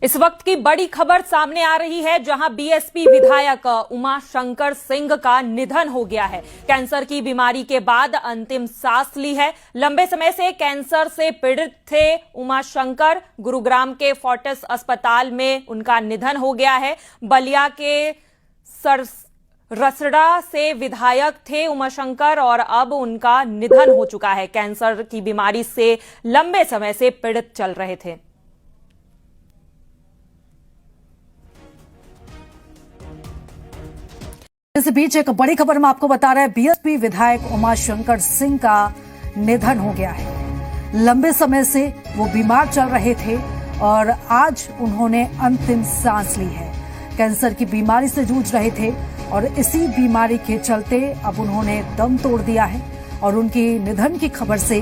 इस वक्त की बड़ी खबर सामने आ रही है, जहां बीएसपी विधायक उमाशंकर सिंह का निधन हो गया है। कैंसर की बीमारी के बाद अंतिम सांस ली है। लंबे समय से कैंसर से पीड़ित थे उमाशंकर। गुरुग्राम के फोर्टिस अस्पताल में उनका निधन हो गया है। बलिया के रसड़ा से विधायक थे उमाशंकर और अब उनका निधन हो चुका है। कैंसर की बीमारी से लंबे समय से पीड़ित चल रहे थे। इस बीच एक बड़ी खबर में आपको बता रहे हैं, बीएसपी विधायक उमाशंकर सिंह का निधन हो गया है। लंबे समय से वो बीमार चल रहे थे और आज उन्होंने अंतिम सांस ली है। कैंसर की बीमारी से जूझ रहे थे और इसी बीमारी के चलते अब उन्होंने दम तोड़ दिया है और उनकी निधन की खबर से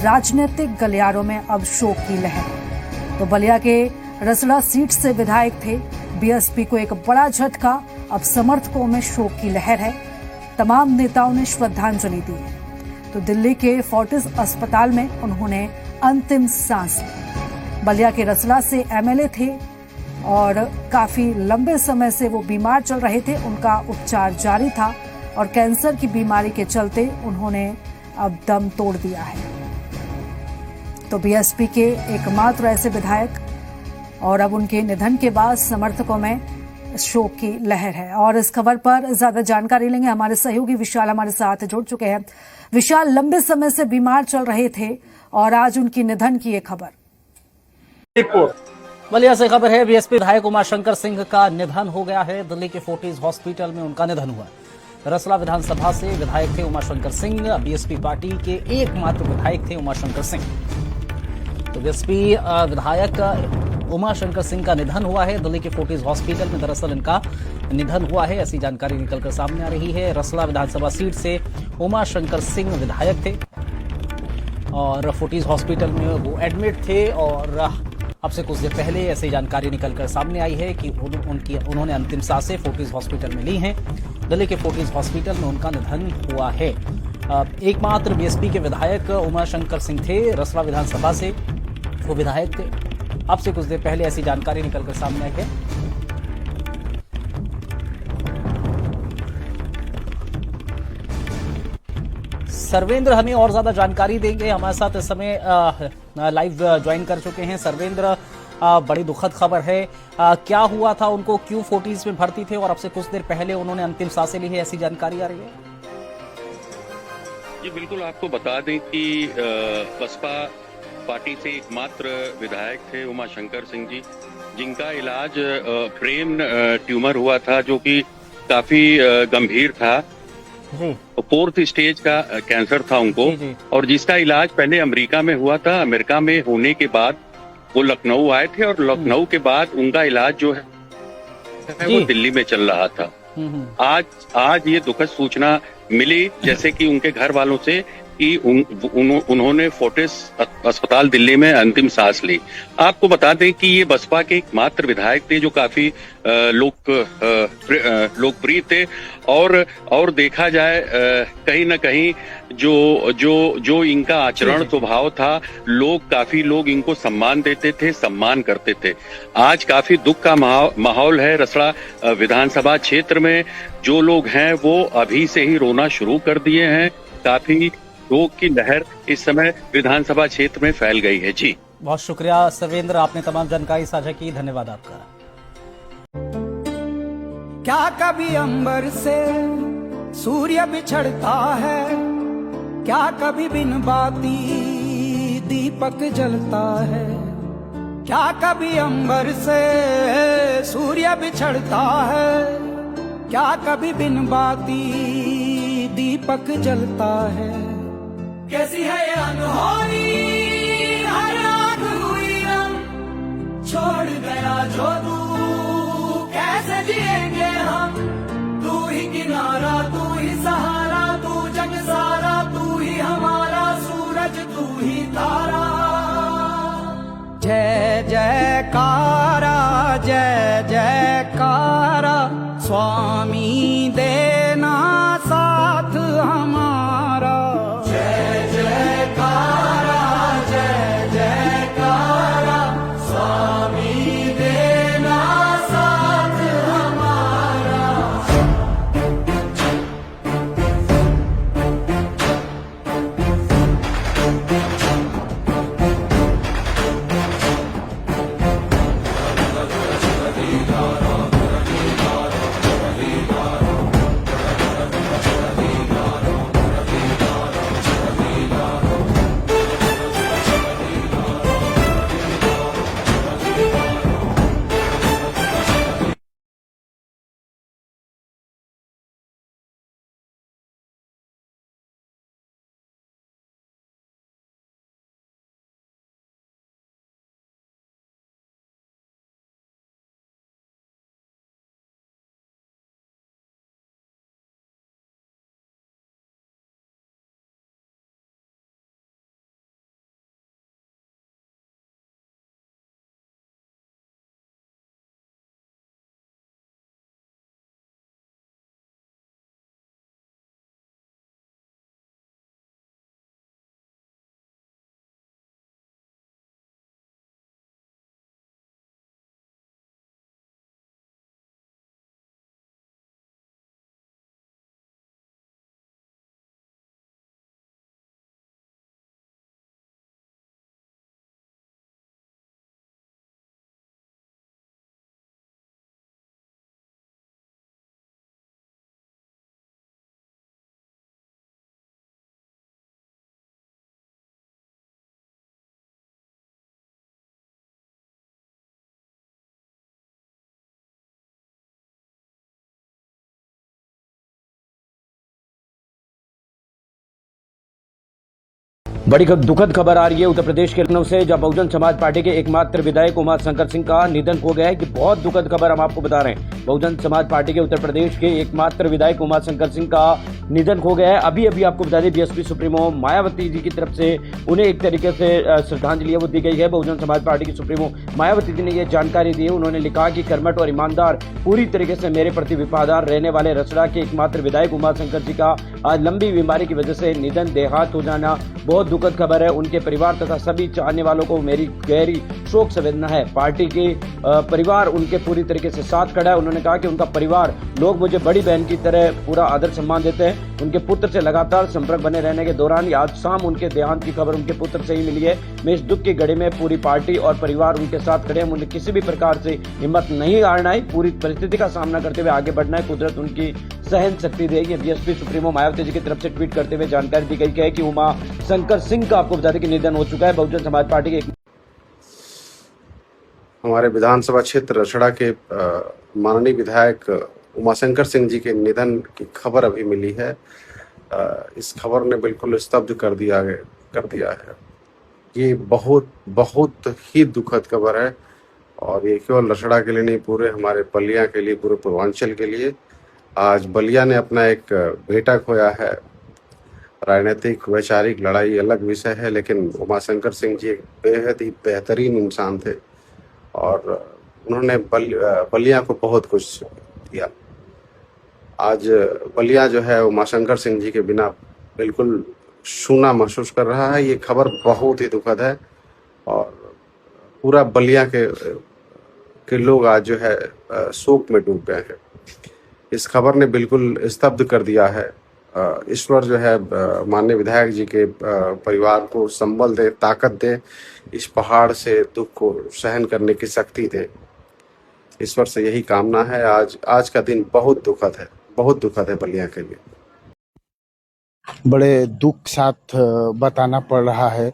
राजनीतिक गलियारों में अब शोक की लहर। तो बलिया के रसड़ा सीट से विधायक थे। बीएसपी को एक बड़ा झटका, अब समर्थकों में शोक की लहर है। तमाम नेताओं ने श्रद्धांजलि दी है। तो दिल्ली के फोर्टिस अस्पताल में उन्होंने अंतिम सांस ली। बलिया के रसड़ा से एमएलए थे और काफी लंबे समय से वो बीमार चल रहे थे। उनका उपचार जारी था और कैंसर की बीमारी के चलते उन्होंने अब दम तोड़ दिया है। तो बीएसपी के एकमात्र ऐसे विधायक और अब उनके निधन के बाद समर्थकों में शोक की लहर है। और इस खबर पर ज्यादा जानकारी लेंगे, हमारे सहयोगी विशाल हमारे साथ जुड़ चुके हैं। विशाल, लंबे समय से बीमार चल रहे थे और आज उनकी निधन की एक खबर। बलिया से खबर है, बीएसपी विधायक उमाशंकर सिंह का निधन हो गया है। दिल्ली के फोर्टिस हॉस्पिटल में उनका निधन हुआ। रसला विधानसभा से विधायक थे उमाशंकर सिंह। बीएसपी पार्टी के एकमात्र विधायक थे उमाशंकर सिंह। तो बीएसपी विधायक उमाशंकर सिंह का निधन हुआ है। दिल्ली के फोर्टिस हॉस्पिटल में दरअसल इनका निधन हुआ है, ऐसी जानकारी निकलकर सामने आ रही है। रसला विधानसभा सीट से उमाशंकर सिंह विधायक थे और फोर्टिस हॉस्पिटल में वो एडमिट थे और अब से कुछ देर पहले ऐसी जानकारी निकलकर सामने आई है कि उन्होंने अंतिम सांसें फोर्टिस हॉस्पिटल में ली हैं। दिल्ली के फोर्टिस हॉस्पिटल में उनका निधन हुआ है। एकमात्र बीएसपी के विधायक उमाशंकर सिंह थे। रसला विधानसभा से वो विधायक थे। अब से कुछ देर पहले ऐसी जानकारी निकलकर सामने आई है। सर्वेंद्र हमें और ज्यादा जानकारी देंगे। हमारे साथ इस समय लाइव ज्वाइन कर चुके हैं सर्वेंद्र। बड़ी दुखद खबर है, क्या हुआ था उनको, क्यों फोर्टिस में भर्ती थे और अब से कुछ देर पहले उन्होंने अंतिम सांसें ली है, ऐसी जानकारी आ रही है? जी बिल्कुल, आपको बता दें कि बसपा पार्टी से एकमात्र विधायक थे उमाशंकर सिंह जी, जिनका इलाज ब्रेन ट्यूमर हुआ था, जो कि काफी गंभीर था। 4th स्टेज का कैंसर था उनको, और जिसका इलाज पहले अमेरिका में हुआ था। अमेरिका में होने के बाद वो लखनऊ आए थे और लखनऊ के बाद उनका इलाज जो है वो दिल्ली में चल रहा था। आज ये दुखद सूचना मिली, जैसे कि उनके घर वालों से, कि उन्होंने फोर्टिस अस्पताल दिल्ली में अंतिम सांस ली। आपको बता दें कि ये बसपा के एकमात्र विधायक थे जो काफी लोकप्रिय थे और देखा जाए कहीं ना कहीं जो इनका आचरण स्वभाव था, काफी लोग इनको सम्मान देते थे, सम्मान करते थे। आज काफी दुख का माहौल है रसड़ा विधानसभा क्षेत्र में। जो लोग हैं वो अभी से ही रोना शुरू कर दिए हैं। काफी शोक की लहर इस समय विधानसभा क्षेत्र में फैल गई है। जी बहुत शुक्रिया सर्वेंद्र, आपने तमाम जानकारी साझा की, धन्यवाद आपका। क्या कभी अंबर से सूर्य बिछड़ता है, क्या कभी बिन बाती दीपक जलता है, क्या कभी अंबर से सूर्य बिछड़ता है, क्या कभी बिन बाती दीपक जलता है। कैसी है ये अनहोनी, हर आग हुई रंग, छोड़ गया जो तू, कैसे जिएंगे हम। तू ही किनारा, तू ही सहारा, तू जग सारा, तू ही हमारा सूरज, तू ही तारा। जय जयकारा, जय जयकारा, स्वामी देना साथ हमारा। जय जयकारा, जय जयकारा, स्वामी देना बड़ी दुखद खबर आ रही है उत्तर प्रदेश के लखनऊ से, जब बहुजन समाज पार्टी के एकमात्र विधायक उमाशंकर सिंह का निधन हो गया है। कि बहुत दुखद खबर हम आपको बता रहे हैं। बहुजन समाज पार्टी के उत्तर प्रदेश के एकमात्र विधायक उमाशंकर सिंह का निधन हो गया है। अभी अभी आपको बता दें, बीएसपी सुप्रीमो मायावती जी की तरफ से उन्हें एक तरीके से श्रद्धांजलि वो दी गई है। बहुजन समाज पार्टी की सुप्रीमो मायावती जी ने यह जानकारी दी है। उन्होंने लिखा कि कर्मठ और ईमानदार, पूरी तरीके से मेरे प्रति वफादार रहने वाले रसड़ा के एकमात्र विधायक उमाशंकर जी का आज लंबी बीमारी की वजह से निधन, देहांत हो जाना बहुत दुखद खबर है। उनके परिवार तथा सभी चाहने वालों को मेरी गहरी शोक संवेदना है। पार्टी के परिवार उनके पूरी तरीके से साथ खड़ा है। उन्होंने कहा कि उनका परिवार लोग मुझे बड़ी बहन की तरह पूरा आदर सम्मान देते हैं। उनके पुत्र से लगातार संपर्क बने रहने के दौरान आज शाम उनके देहांत की खबर उनके पुत्र से ही मिली है। मैं इस दुख की घड़ी में पूरी पार्टी और परिवार उनके साथ खड़े हैं। उन्हें किसी भी प्रकार से हिम्मत नहीं हारना है, पूरी परिस्थिति का सामना करते हुए आगे बढ़ना है। कुदरत उनकी सहन शक्ति देगी। बीएसपी सुप्रीमो मायावती जी की तरफ से ट्वीट करते हुए जानकारी दी गई है कि उमाशंकर सिंह का आपको बता दें कि निधन हो चुका है। बहुजन समाज पार्टी के हमारे विधानसभा क्षेत्र रसड़ा के माननीय विधायक उमाशंकर सिंह जी के निधन की खबर अभी मिली है। इस खबर ने बिल्कुल स्तब्ध कर दिया है। ये बहुत ही दुखद खबर है और ये केवल रसड़ा के लिए नहीं, पूरे हमारे बलिया के लिए, पूरे पूर्वांचल के लिए। आज बलिया ने अपना एक बेटा खोया है। राजनीतिक वैचारिक लड़ाई अलग विषय है, लेकिन उमाशंकर सिंह जी एक बेहद ही बेहतरीन इंसान थे और उन्होंने बलिया को बहुत कुछ दिया। आज बलिया जो है उमाशंकर सिंह जी के बिना बिल्कुल सूना महसूस कर रहा है। ये खबर बहुत ही दुखद है और पूरा बलिया के लोग आज जो है शोक में डूब गए हैं। इस खबर ने बिल्कुल स्तब्ध कर दिया है। ईश्वर जो है माननीय विधायक जी के परिवार को संबल दे, ताकत दे, इस पहाड़ से दुख को सहन करने की शक्ति दे। ईश्वर से यही कामना है। आज का दिन बहुत दुखद है बलिया के लिए। बड़े दुख साथ बताना पड़ रहा है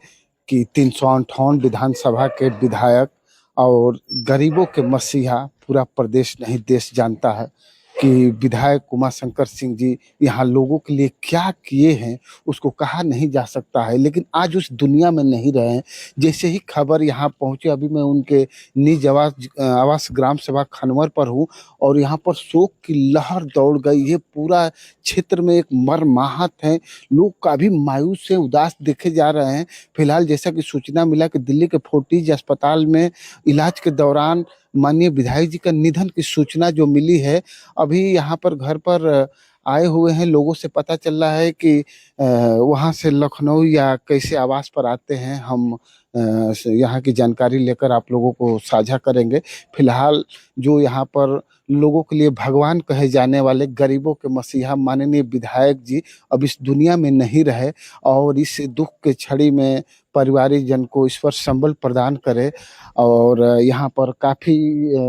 कि 358 विधानसभा के विधायक और गरीबों के मसीहा पूरा प्रदेश नहीं देश जानता है कि विधायक उमाशंकर सिंह जी यहाँ लोगों के लिए क्या किए हैं उसको कहा नहीं जा सकता है। लेकिन आज उस दुनिया में नहीं रहे हैं। जैसे ही खबर यहाँ पहुँचे, अभी मैं उनके निज आवास ग्राम सभा खनवर पर हूँ और यहाँ पर शोक की लहर दौड़ गई है। पूरा क्षेत्र में एक मर्माहत है। लोग काफ़ी मायूस से उदास देखे जा रहे हैं। फिलहाल जैसा कि सूचना मिला कि दिल्ली के फोर्टिज अस्पताल में इलाज के दौरान माननीय विधायक जी का निधन की सूचना जो मिली है, अभी यहाँ पर घर पर आए हुए हैं। लोगों से पता चल रहा है कि वहाँ से लखनऊ या कैसे आवास पर आते हैं। हम यहाँ की जानकारी लेकर आप लोगों को साझा करेंगे। फिलहाल जो यहाँ पर लोगों के लिए भगवान कहे जाने वाले गरीबों के मसीहा माननीय विधायक जी अब इस दुनिया में नहीं रहे और इस दुख के छड़ी में परिवारिक जन को ईश्वर संबल प्रदान करे। और यहाँ पर काफ़ी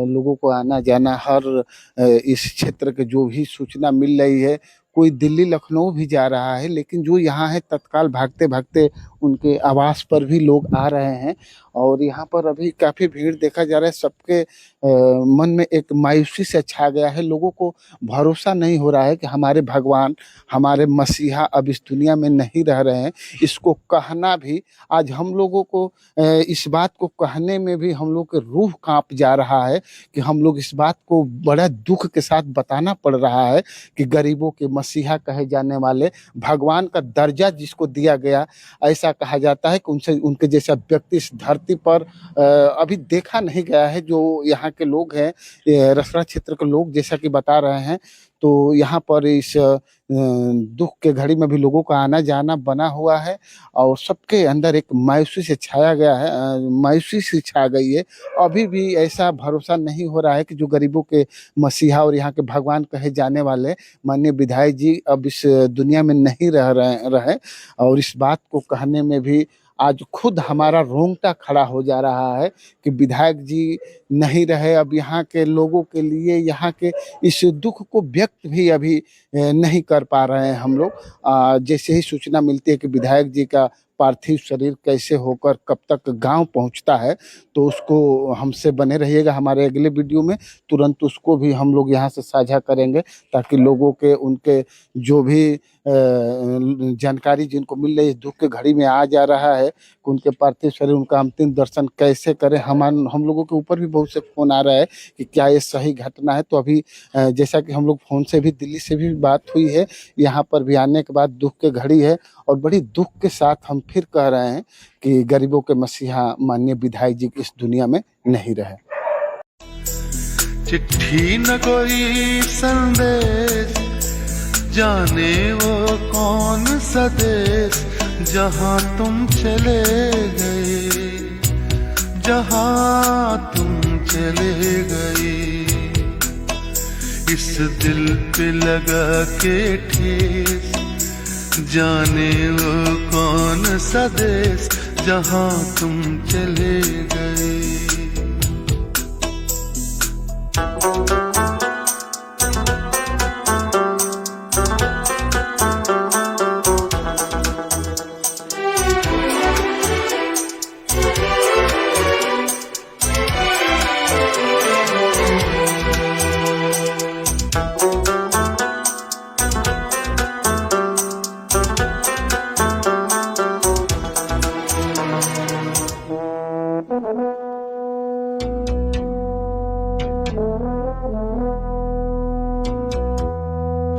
लोगों को आना जाना, हर इस क्षेत्र के जो भी सूचना मिल रही है, कोई दिल्ली लखनऊ भी जा रहा है, लेकिन जो यहाँ है तत्काल भागते भागते उनके आवास पर भी लोग आ रहे हैं और यहाँ पर अभी काफ़ी भीड़ देखा जा रहा है। सबके मन में एक मायूसी से छा गया है। लोगों को भरोसा नहीं हो रहा है कि हमारे भगवान, हमारे मसीहा अब इस दुनिया में नहीं रह रहे हैं। इसको कहना भी आज हम लोगों को, इस बात को कहने में भी हम लोग के रूह कांप जा रहा है कि हम लोग इस बात को बड़ा दुख के साथ बताना पड़ रहा है कि गरीबों के मसीहा कहे जाने वाले भगवान का दर्जा जिसको दिया गया, ऐसा कहा जाता है कि उनके जैसा व्यक्ति इस धरती पर अभी देखा नहीं गया है। जो यहाँ के लोग हैं, रसड़ा क्षेत्र के लोग जैसा कि बता रहे हैं, तो यहाँ पर इस दुख के घड़ी में भी लोगों का आना जाना बना हुआ है और सबके अंदर एक मायूसी से छाया गया है, मायूसी से छा गई है। अभी भी ऐसा भरोसा नहीं हो रहा है कि जो गरीबों के मसीहा और यहाँ के भगवान कहे जाने वाले माननीय विधायक जी अब इस दुनिया में नहीं रहे और इस बात को कहने में भी आज खुद हमारा रोंगटा खड़ा हो जा रहा है कि विधायक जी नहीं रहे। अब यहाँ के लोगों के लिए यहाँ के इस दुख को व्यक्त भी अभी नहीं कर पा रहे हैं हम लोग। जैसे ही सूचना मिलती है कि विधायक जी का पार्थिव शरीर कैसे होकर कब तक गांव पहुंचता है, तो उसको हमसे बने रहिएगा। हमारे अगले वीडियो में तुरंत उसको भी हम लोग यहाँ से साझा करेंगे, ताकि लोगों के उनके जो भी जानकारी जिनको मिल रही है, दुख के घड़ी में आ जा रहा है कि उनके पार्थिव शरीर, उनका अंतिम दर्शन कैसे करें। हम लोगों के ऊपर भी बहुत से फ़ोन आ रहा है कि क्या ये सही घटना है। तो अभी जैसा कि हम लोग फ़ोन से भी, दिल्ली से भी बात हुई है, यहाँ पर भी आने के बाद दुख के घड़ी है, और बड़ी दुख के साथ हम फिर कह रहे हैं कि गरीबों के मसीहा माननीय विधायक जी इस दुनिया में नहीं रहे। चिट्ठी न कोई संदेश, जाने वो कौन सा देश, जहाँ तुम चले गए, जहाँ तुम चले गए। इस दिल पे लगा के ठेस, जाने वो कौन सा देश, जहाँ तुम चले गए।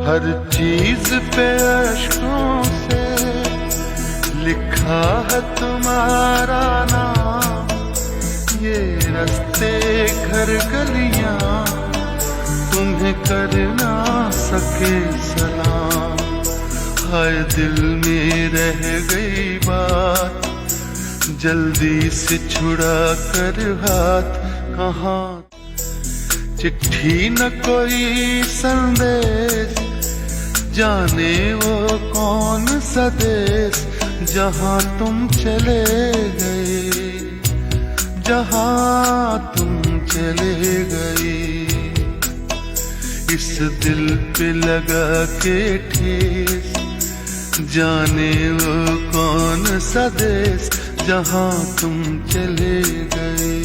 हर चीज पे अश्कों से लिखा है तुम्हारा नाम, ये रास्ते घर गलियां तुम्हें कर ना सके सलाम। हाय दिल में रह गई बात, जल्दी से छुड़ा कर हाथ, कहाँ चिट्ठी न कोई संदेश, जाने वो कौन सा देश, जहाँ तुम चले गए, जहाँ तुम चले गए। इस दिल पे लगा के ठेस, जाने वो कौन सा देश, जहाँ तुम चले गए।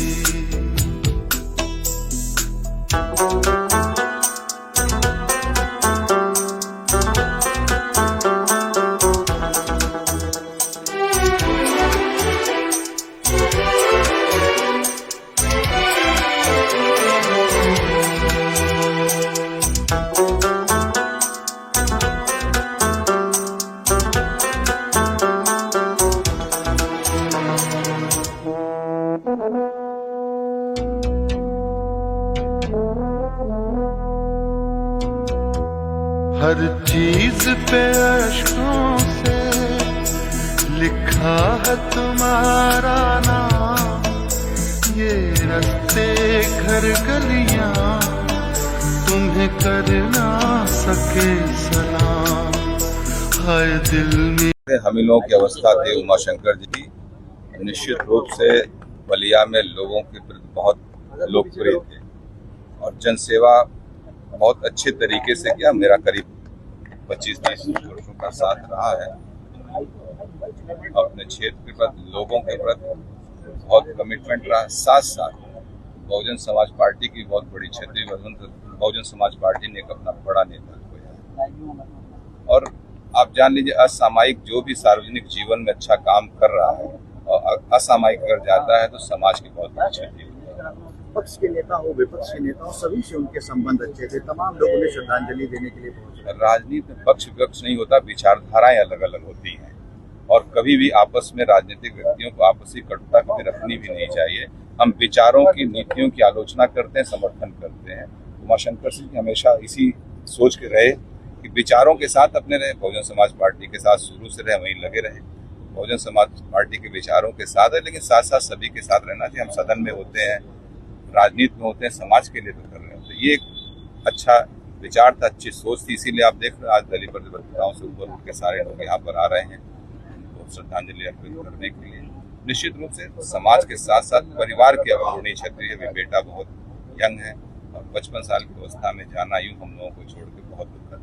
हर चीज पे अश्कों से लिखा है तुम्हारा नाम, ये रास्ते घर गलियां तुम्हें कर ना सके सलाम। हाय दिल में हम इन लोगों की अवस्था थी, उमाशंकर जी निश्चित रूप से बलिया में लोगों के प्रति बहुत लोकप्रिय थे और जनसेवा बहुत अच्छे तरीके से किया। मेरा करीब 25-30 वर्षों का साथ रहा है। अपने क्षेत्र के प्रति, लोगों के प्रति बहुत कमिटमेंट रहा। साथ साथ बहुजन समाज पार्टी की बहुत बड़ी क्षेत्रीय बहुजन समाज पार्टी ने एक अपना बड़ा नेता खोया। और आप जान लीजिए, असामायिक जो भी सार्वजनिक जीवन में अच्छा काम कर रहा है और असामायिक कर जाता है तो समाज की बहुत बड़ी क्षति होती है। पक्ष के नेता हो, विपक्ष के नेता हो, सभी से उनके संबंध अच्छे थे। तमाम लोगों ने श्रद्धांजलि देने के लिए पहुंचे। राजनीति में पक्ष विपक्ष नहीं होता, विचारधाराएं अलग अलग होती हैं और कभी भी आपस में राजनीतिक व्यक्तियों को आपसी कटुता कभी रखनी भी नहीं चाहिए। हम विचारों की, नीतियों की आलोचना करते हैं, समर्थन करते हैं। उमाशंकर सिंह जी हमेशा इसी सोच के रहे कि विचारों के साथ अपने रहे, बहुजन समाज पार्टी के साथ शुरू से रहे, वहीं लगे रहे। बहुजन समाज पार्टी के विचारों के साथ है, लेकिन साथ साथ सभी के साथ रहना चाहिए। हम सदन में होते हैं, राजनीति में होते हैं, समाज के लिए तो कर रहे होते हैं। ये एक अच्छा विचार था, अच्छी सोच थी। इसीलिए आप देख रहे हैं आज दलित प्रतिबद्धताओं से ऊपर उठ के सारे लोग यहाँ पर आ रहे हैं तो श्रद्धांजलि अर्पित करने के लिए। निश्चित रूप से समाज के साथ साथ परिवार के अग्रणी क्षत्रिय भी बेटा बहुत यंग है और 55 साल की अवस्था में जाना यूं हम लोगों को छोड़ के बहुत दुखद।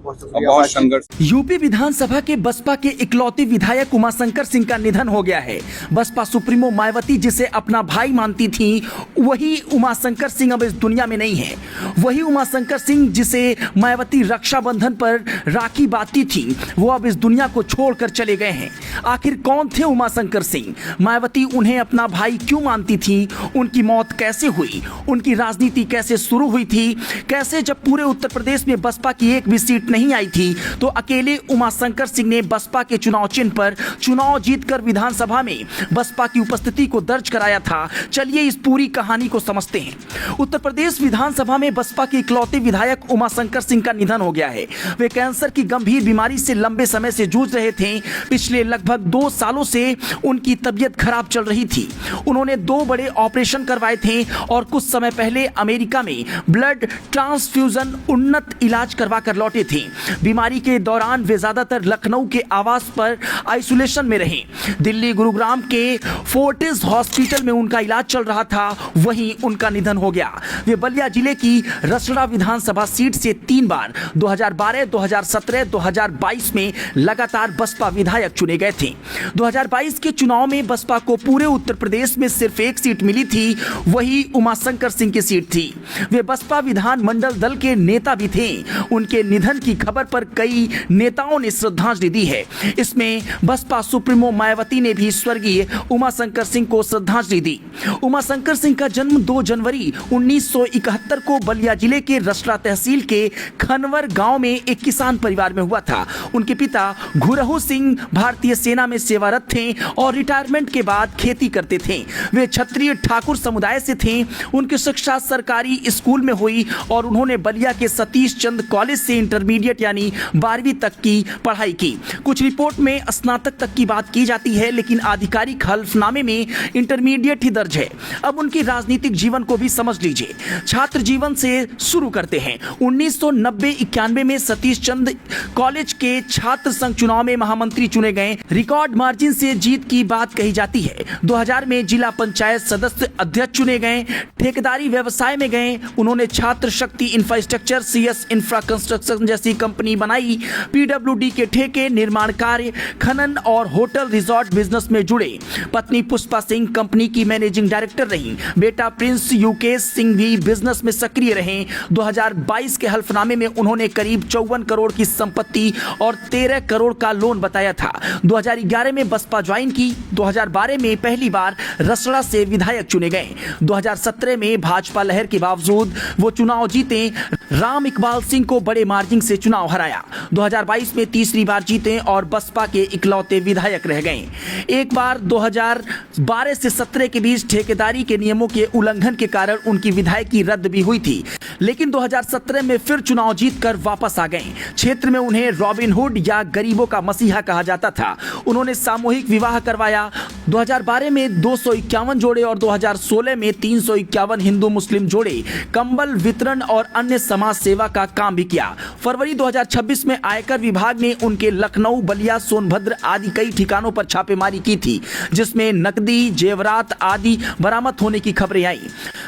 पहुंच बहुत संघर्ष। यूपी विधानसभा के बसपा के इकलौते विधायक उमाशंकर सिंह का निधन हो गया है। बसपा सुप्रीमो मायावती जिसे अपना भाई मानती थी, वही उमाशंकर सिंह अब इस दुनिया में नहीं है। वही उमाशंकर सिंह जिसे मायावती रक्षाबंधन पर राखी बांधती थी, वो अब इस दुनिया को छोड़कर चले गए हैं। आखिर कौन थे उमाशंकर सिंह? मायावती उन्हें अपना भाई क्यों मानती थी? उनकी मौत कैसे हुई? उनकी राजनीति कैसे शुरू हुई थी? कैसे जब पूरे उत्तर प्रदेश में बसपा की एक भी सीट नहीं आई थी तो अकेले उमाशंकर सिंह ने बसपा के चुनाव चिन्ह पर चुनाव जीतकर विधानसभा में बसपा की उपस्थिति को दर्ज कराया था? चलिए इस पूरी कहानी को समझते हैं। उत्तर प्रदेश विधानसभा में बसपा के इकलौते विधायक उमाशंकर सिंह का निधन हो गया है। वे कैंसर की गंभीर बीमारी से लंबे समय से जूझ रहे थे। पिछले लगभग 2 सालों से उनकी तबीयत खराब चल रही थी। उन्होंने 2 बड़े ऑपरेशन करवाए थे और कुछ समय पहले अमेरिका में ब्लड ट्रांसफ्यूजन उन्नत इलाज करवा कर लौटे थे। बीमारी के दौरान वे ज्यादातर लखनऊ के आवास पर आइसोलेशन में रहे। दिल्ली गुरुग्राम के फोर्टिस हॉस्पिटल में उनका इलाज चल रहा था, वहीं उनका निधन हो गया। वे बलिया जिले की रसड़ा विधानसभा सीट से 3 बार 2012, 2017, 2022 में लगातार बसपा विधायक चुने गए थे। 2022 के चुनाव में बसपा को पूरे उत्तर प्रदेश में सिर्फ 1 सीट मिली थी, वही उमाशंकर सिंह की सीट थी। वे बसपा विधान मंडल दल के नेता भी थे। उनके निधन की खबर पर कई नेताओं ने श्रद्धांजलि दी है। इसमें बसपा सुप्रीमो मायावती ने भी स्वर्गीय उमाशंकर सिंह को श्रद्धांजलि दी। उमाशंकर सिंह का जन्म 2 जनवरी 1971 को बलिया जिले के रसड़ा तहसील के खनवर गांव में एक किसान परिवार में हुआ था। उनके पिता घुरहू सिंह भारतीय सेना में सेवारत थे और रिटायरमेंट के बाद खेती करते थे। वे क्षत्रिय ठाकुर समुदाय से थे। उनकी शिक्षा सरकारी स्कूल में हुई और उन्होंने बलिया के सतीश चंद कॉलेज से इंटरमीडिएट यानी 12वीं तक की पढ़ाई की। कुछ रिपोर्ट में स्नातक तक की बात की जाती है, लेकिन आधिकारिक हल्फनामे में इंटरमीडिएट ही दर्ज है। अब उनकी राजनीतिक जीवन को भी समझ लीजिए। छात्र जीवन से शुरू करते हैं। 1990-91 में सतीश चंद कॉलेज के छात्र संघ चुनाव में महामंत्री चुने गए। रिकॉर्ड मार्जिन से जीत की बात कही जाती है। 2000 में जिला पंचायत सदस्य अध्यक्ष चुने गए। ठेकेदारी व्यवसाय में गए। उन्होंने छात्र शक्ति इंफ्रास्ट्रक्चर, CS इंफ्रा कंस्ट्रक्शन जैसी कंपनी बनाई। PWD के ठेके, निर्माण कार्य, खनन और होटल रिजॉर्ट बिजनेस में जुड़े। पत्नी पुष्पा सिंह कंपनी की मैनेजिंग डायरेक्टर रही। बेटा प्रिंस युकेश सिंह भी बिजनेस में सक्रिय रहे। 2022 के हल्फनामे में उन्होंने करीब 54 करोड़ की संपत्ति और 13 करोड़ का लोन बताया था। 2011 में बसपा ज्वाइन की। 2012 में पहली बार रसड़ा से विधायक चुने गए। 2017 में भाजपा लहर के बावजूद वो चुनाव जीते। राम इकबाल सिंह को बड़े मार्जिन से चुनाव हराया। 2022 में तीसरी बार जीते और बसपा के इकलौते विधायक रह गए। एक बार 2012 से 17 के बीच ठेकेदारी के नियमों के उल्लंघन के कारण उनकी विधायकी रद्द भी हुई थी, लेकिन 2017 में फिर चुनाव जीतकर वापस आ गए। क्षेत्र में उन्हें रॉबिन हुड या गरीबों का मसीहा कहा जाता था। उन्होंने सामूहिक विवाह करवाया। 2012 में 251 जोड़े और 2016 में 351 हिंदू मुस्लिम जोड़े कंबल वितरण और अन्य समाज सेवा का काम भी किया। फरवरी 2026 में आयकर विभाग ने उनके लखनऊ, बलिया, सोनभद्र आदि कई ठिकानों पर छापेमारी की थी, जिसमें नकदी, जेवरात आदि बरामद होने की खबरें आई।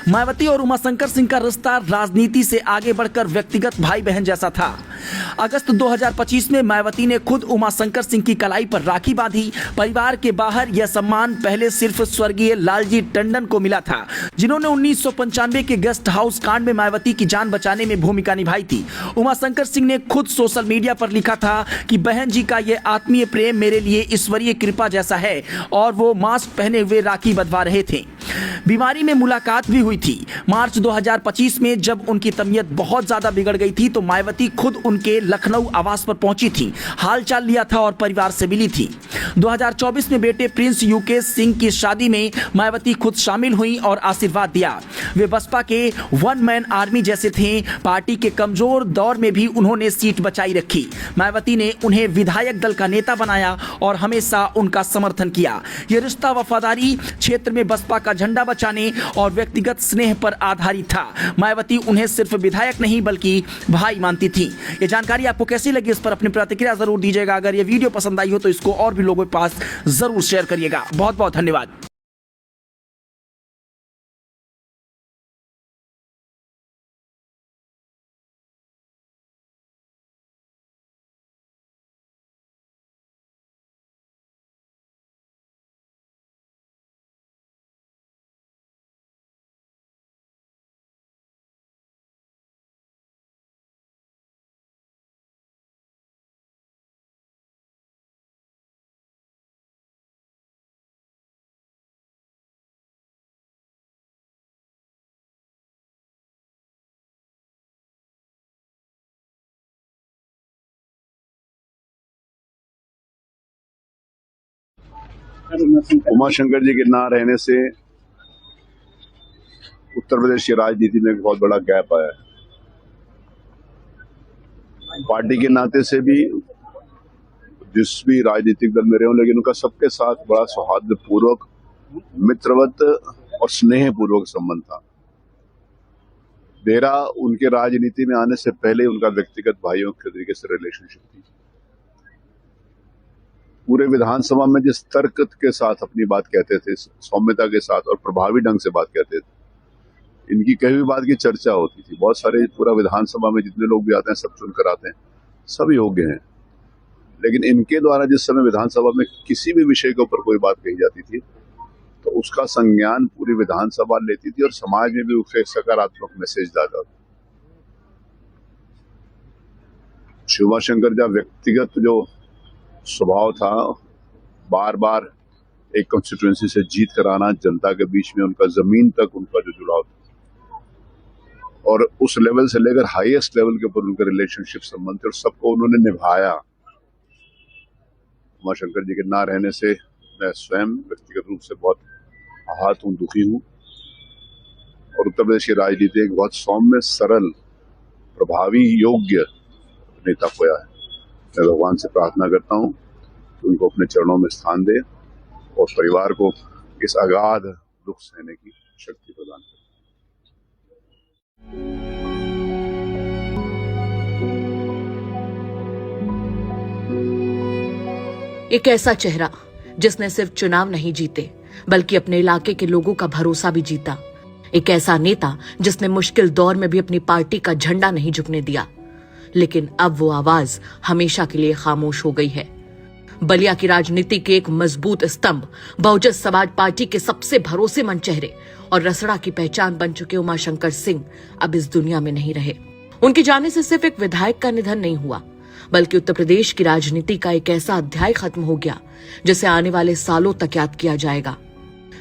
मायावती और उमाशंकर सिंह का रिश्ता राजनीति से आगे बढ़कर व्यक्तिगत भाई बहन जैसा था। अगस्त 2025 में मायावती ने खुद उमाशंकर सिंह की कलाई पर राखी बांधी। परिवार के बाहर यह सम्मान पहले सिर्फ स्वर्गीय लालजी टंडन को मिला था, जिन्होंने 1995 के गेस्ट हाउस कांड में मायावती की जान बचाने में भूमिका निभाई थी। उमाशंकर सिंह ने खुद सोशल मीडिया पर लिखा था कि बहन जी का यह आत्मीय प्रेम मेरे लिए ईश्वरीय कृपा जैसा है, और वो मास्क पहने हुए राखी बंधवा रहे थे। बीमारी में मुलाकात भी हुई थी। मार्च 2025 में जब उनकी तबीयत बहुत ज्यादा बिगड़ गई थी तो मायावती खुद उनके लखनऊ आवास पर पहुंची थी, हालचाल लिया था और परिवार से मिली थी। 2024 में बेटे प्रिंस युकेश सिंह की शादी में मायावती खुद शामिल हुई और आशीर्वाद दिया। वे बसपा के 1 मैन आर्मी जैसे थे। पार्टी के कमजोर दौर में भी उन्होंने सीट बचाई रखी। मायावती ने उन्हें विधायक दल का नेता बनाया और हमेशा उनका समर्थन किया। यह रिश्ता वफादारी, क्षेत्र में बसपा का झंडा बचाने और व्यक्तिगत स्नेह पर आधारित था। मायावती उन्हें सिर्फ विधायक नहीं बल्कि भाई मानती थी। ये जानकारी आपको कैसी लगी, इस पर अपनी प्रतिक्रिया जरूर दीजिएगा। अगर ये वीडियो पसंद आई हो तो इसको और भी लोगों के पास जरूर शेयर करिएगा। बहुत बहुत धन्यवाद। उमाशंकर जी के ना रहने से उत्तर प्रदेश की राजनीति में एक बहुत बड़ा गैप आया है। पार्टी के नाते से भी जिस भी राजनीतिक दल में रहे हों, लेकिन उनका सबके साथ बड़ा सौहार्दपूर्वक, मित्रवत और स्नेहपूर्वक संबंध था। मेरा उनके राजनीति में आने से पहले उनका व्यक्तिगत भाइयों के तरीके से रिलेशनशिप थी। पूरे विधानसभा में जिस तर्क के साथ अपनी बात कहते थे, सौम्यता के साथ और प्रभावी ढंग से बात कहते थे, इनकी कही हुई बात की चर्चा होती थी। बहुत सारे पूरा विधानसभा में जितने लोग भी आते हैं सब चुनकर आते हैं, सब योग्य हैं, लेकिन इनके द्वारा जिस समय विधानसभा में किसी भी विषय के ऊपर कोई बात कही जाती थी तो उसका संज्ञान पूरी विधानसभा लेती थी और समाज में भी उसका एक सकारात्मक मैसेज जाता था। उमाशंकर का व्यक्तिगत जो स्वभाव था, बार बार एक कंस्टिट्यूएंसी से जीत कराना, जनता के बीच में उनका जमीन तक उनका जो जुड़ाव था और उस लेवल से लेकर हाईएस्ट लेवल के ऊपर उनके रिलेशनशिप संबंध थे और सबको उन्होंने निभाया। उमाशंकर जी के ना रहने से मैं स्वयं व्यक्तिगत रूप से बहुत आहत हूँ, दुखी हूँ और उत्तर प्रदेश की राजनीति एक बहुत सौम्य, सरल, प्रभावी, योग्य नेता खोया है। मैं भगवान से प्रार्थना करता हूँ कि उनको अपने चरणों में स्थान दे और परिवार को इस अगाध दुख सहने की शक्ति प्रदान करे। एक ऐसा चेहरा जिसने सिर्फ चुनाव नहीं जीते बल्कि अपने इलाके के लोगों का भरोसा भी जीता। एक ऐसा नेता जिसने मुश्किल दौर में भी अपनी पार्टी का झंडा नहीं झुकने दिया, लेकिन अब वो आवाज हमेशा के लिए खामोश हो गई है। बलिया की राजनीति के एक मजबूत स्तंभ, बहुजन समाज पार्टी के सबसे भरोसेमंद चेहरे और रसड़ा की पहचान बन चुके उमाशंकर सिंह अब इस दुनिया में नहीं रहे। उनके जाने से सिर्फ एक विधायक का निधन नहीं हुआ, बल्कि उत्तर प्रदेश की राजनीति का एक ऐसा अध्याय खत्म हो गया जिसे आने वाले सालों तक याद किया जाएगा।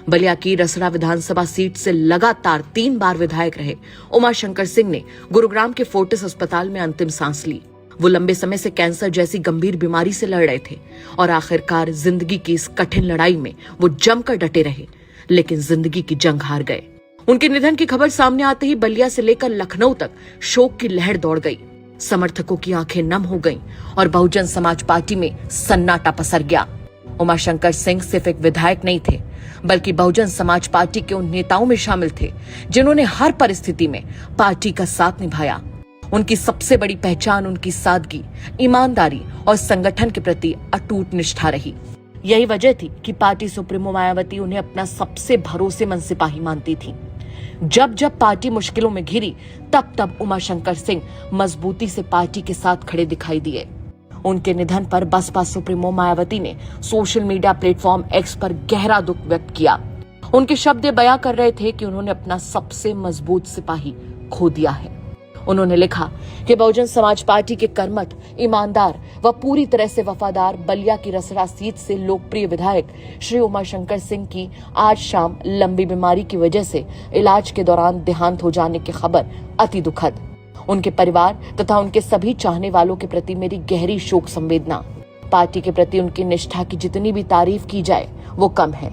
बलिया की रसड़ा विधानसभा सीट से लगातार 3 बार विधायक रहे उमाशंकर सिंह ने गुरुग्राम के फोर्टिस अस्पताल में अंतिम सांस ली। वो लंबे समय से कैंसर जैसी गंभीर बीमारी से लड़ रहे थे और आखिरकार जिंदगी की इस कठिन लड़ाई में वो जमकर डटे रहे, लेकिन जिंदगी की जंग हार गए। उनके निधन की खबर सामने आते ही बलिया से लेकर लखनऊ तक शोक की लहर दौड़ गई। समर्थकों की आंखें नम हो गईं और बहुजन समाज पार्टी में सन्नाटा पसर गया। उमाशंकर सिंह सिर्फ एक विधायक नहीं थे, बल्कि बहुजन समाज पार्टी के उन नेताओं में शामिल थे जिन्होंने हर परिस्थिति में पार्टी का साथ निभाया। उनकी सबसे बड़ी पहचान उनकी सादगी, ईमानदारी और संगठन के प्रति अटूट निष्ठा रही। यही वजह थी कि पार्टी सुप्रीमो मायावती उन्हें अपना सबसे भरोसेमंद सिपाही मानती थी। जब जब पार्टी मुश्किलों में घिरी, तब तब उमाशंकर सिंह मजबूती से पार्टी के साथ खड़े दिखाई दिए। उनके निधन पर बसपा सुप्रीमो मायावती ने सोशल मीडिया प्लेटफॉर्म एक्स पर गहरा दुख व्यक्त किया। उनके शब्द बयां कर रहे थे कि उन्होंने अपना सबसे मजबूत सिपाही खो दिया है। उन्होंने लिखा कि बहुजन समाज पार्टी के कर्मठ, ईमानदार व पूरी तरह से वफादार बलिया की रसड़ा सीट से लोकप्रिय विधायक श्री उमाशंकर सिंह की आज शाम लंबी बीमारी की वजह से इलाज के दौरान देहांत हो जाने की खबर अति दुखद। उनके परिवार तथा उनके सभी चाहने वालों के प्रति मेरी गहरी शोक संवेदना। पार्टी के प्रति उनकी निष्ठा की जितनी भी तारीफ की जाए वो कम है।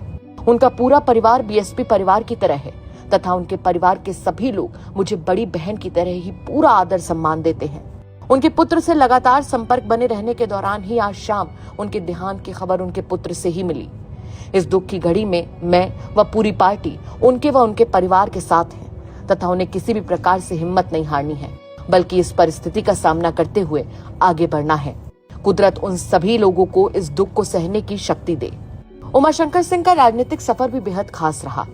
उनका पूरा परिवार बीएसपी परिवार की तरह है तथा उनके परिवार के सभी लोग मुझे बड़ी बहन की तरह ही पूरा आदर सम्मान देते हैं। उनके पुत्र से लगातार संपर्क बने रहने के दौरान ही आज शाम उनके देहांत की खबर उनके पुत्र से ही मिली। इस दुख की घड़ी में मैं व पूरी पार्टी उनके व उनके परिवार के साथ है तथा उन्हें किसी भी प्रकार से हिम्मत नहीं हारनी है, बल्कि इस परिस्थिति का सामना करते हुए आगे बढ़ना है। कुदरत उन सभी लोगों को इस दुख को सहने की शक्ति दे। उमाशंकर सिंह का राजनीतिक सफर भी बेहद खास रहा।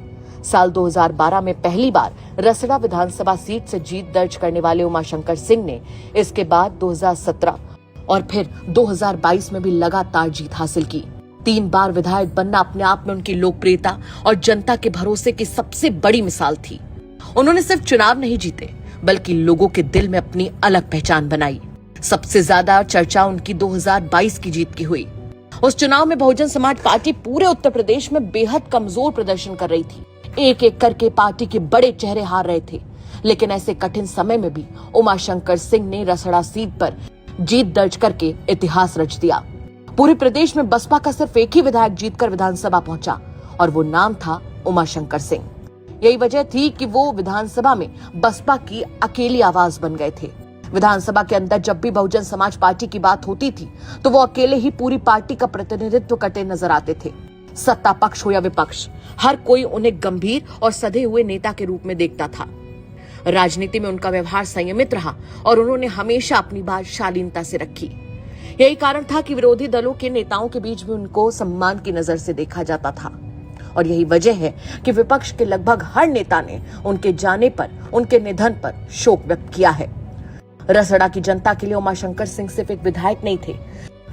साल 2012 में पहली बार रसड़ा विधानसभा सीट से जीत दर्ज करने वाले उमाशंकर सिंह ने इसके बाद 2017 और फिर 2022 में भी लगातार जीत हासिल की। 3 बार विधायक बनना अपने आप में उनकी लोकप्रियता और जनता के भरोसे की सबसे बड़ी मिसाल थी। उन्होंने सिर्फ चुनाव नहीं जीते, बल्कि लोगों के दिल में अपनी अलग पहचान बनाई। सबसे ज्यादा चर्चा उनकी 2022 की जीत की हुई। उस चुनाव में बहुजन समाज पार्टी पूरे उत्तर प्रदेश में बेहद कमजोर प्रदर्शन कर रही थी। एक एक करके पार्टी के बड़े चेहरे हार रहे थे, लेकिन ऐसे कठिन समय में भी उमाशंकर सिंह ने रसड़ा सीट पर जीत दर्ज करके इतिहास रच दिया। पूरे प्रदेश में बसपा का सिर्फ एक ही विधायक जीतकर विधानसभा पहुंचा और वो नाम था उमाशंकर सिंह। यही वजह थी कि वो विधानसभा में बसपा की अकेली आवाज बन गए थे। विधानसभा के अंदर जब भी बहुजन समाज पार्टी की बात होती थी तो वो अकेले ही पूरी पार्टी का प्रतिनिधित्व करते नजर आते थे। सत्ता पक्ष हो या विपक्ष, हर कोई उन्हें गंभीर और सधे हुए नेता के रूप में देखता था। राजनीति में उनका व्यवहार संयमित रहा और उन्होंने हमेशा अपनी बात शालीनता से रखी। यही कारण था कि विरोधी दलों के नेताओं के बीच भी उनको सम्मान की नजर से देखा जाता था और यही वजह है कि विपक्ष के लगभग हर नेता ने उनके जाने पर, उनके निधन पर शोक व्यक्त किया है। रसड़ा की जनता के लिए उमाशंकर सिंह सिर्फ एक विधायक नहीं थे,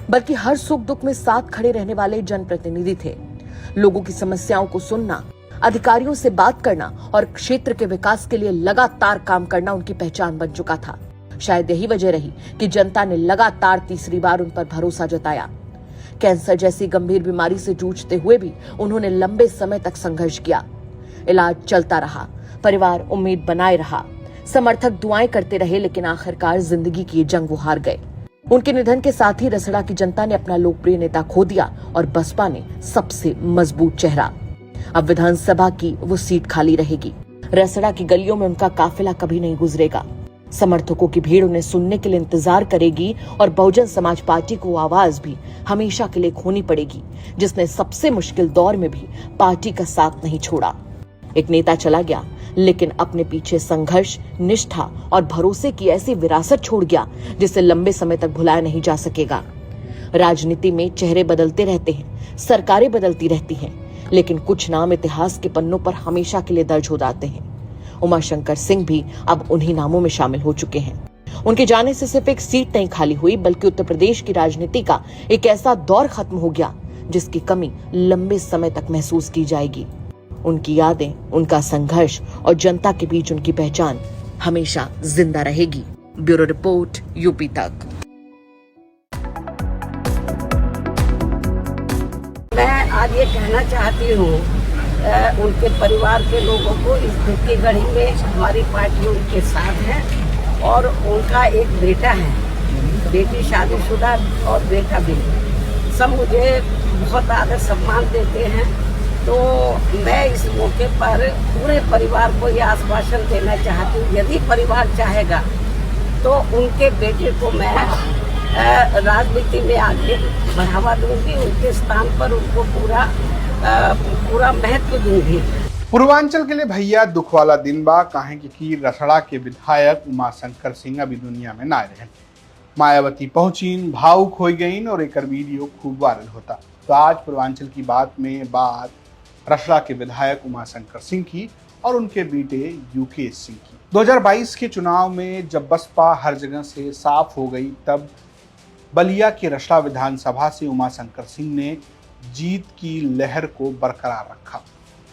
बल्कि हर सुख दुख में साथ खड़े रहने वाले जनप्रतिनिधि थे। लोगों की समस्याओं को सुनना, अधिकारियों से बात करना और क्षेत्र के विकास के लिए लगातार काम करना उनकी पहचान बन चुका था। शायद यही वजह रही कि जनता ने लगातार तीसरी बार उन पर भरोसा जताया। कैंसर जैसी गंभीर बीमारी से जूझते हुए भी उन्होंने लंबे समय तक संघर्ष किया। इलाज चलता रहा, परिवार उम्मीद बनाए रहा, समर्थक दुआएं करते रहे, लेकिन आखिरकार जिंदगी की जंग वो हार गए। उनके निधन के साथ ही रसड़ा की जनता ने अपना लोकप्रिय नेता खो दिया और बसपा ने सबसे मजबूत चेहरा। अब विधानसभा की वो सीट खाली रहेगी। रसड़ा की गलियों में उनका काफिला कभी नहीं गुजरेगा। समर्थकों की भीड़ उन्हें सुनने के लिए इंतजार करेगी और बहुजन समाज पार्टी को आवाज भी हमेशा के लिए खोनी पड़ेगी, जिसने सबसे मुश्किल दौर में भी पार्टी का साथ नहीं छोड़ा। एक नेता चला गया, लेकिन अपने पीछे संघर्ष, निष्ठा और भरोसे की ऐसी विरासत छोड़ गया जिसे लंबे समय तक भुलाया नहीं जा सकेगा। राजनीति में चेहरे बदलते रहते हैं, सरकारें बदलती रहती हैं, लेकिन कुछ नाम इतिहास के पन्नों पर हमेशा के लिए दर्ज हो जाते हैं। उमाशंकर सिंह भी अब उन्हीं नामों में शामिल हो चुके हैं। उनके जाने से सिर्फ एक सीट नहीं खाली हुई, बल्कि उत्तर प्रदेश की राजनीति का एक ऐसा दौर खत्म हो गया जिसकी कमी लंबे समय तक महसूस की जाएगी। उनकी यादें, उनका संघर्ष और जनता के बीच उनकी पहचान हमेशा जिंदा रहेगी। ब्यूरो रिपोर्ट, यूपी तक। मैं आज ये कहना चाहती हूँ उनके परिवार के लोगों को, इस दुख की घड़ी में हमारी पार्टी उनके साथ है और उनका एक बेटा है, बेटी शादीशुदा और बेटा भी। सब मुझे बहुत आदर सम्मान देते हैं। तो मैं इस मौके पर पूरे परिवार को ये आश्वासन देना चाहती हूँ, यदि परिवार चाहेगा तो उनके बेटे को मैं राजनीति में आगे बढ़ावा दूंगी, उनके स्थान पर उनको पूरा महत्व दूंगी। पूर्वांचल के लिए भैया दुख वाला दिन बा, काहे कि रसड़ा के विधायक उमाशंकर सिंह अभी दुनिया में ना रहे। मायावती पहुंचीन, भावुक हो गईन और एक वीडियो खूब वायरल होता। तो आज पूर्वांचल की बात में बात रसड़ा के विधायक उमाशंकर सिंह की और उनके बेटे यूकेश सिंह की। 2022 के चुनाव में जब बसपा हर जगह से साफ हो गई, तब बलिया के रसड़ा विधानसभा से उमाशंकर सिंह ने जीत की लहर को बरकरार रखा।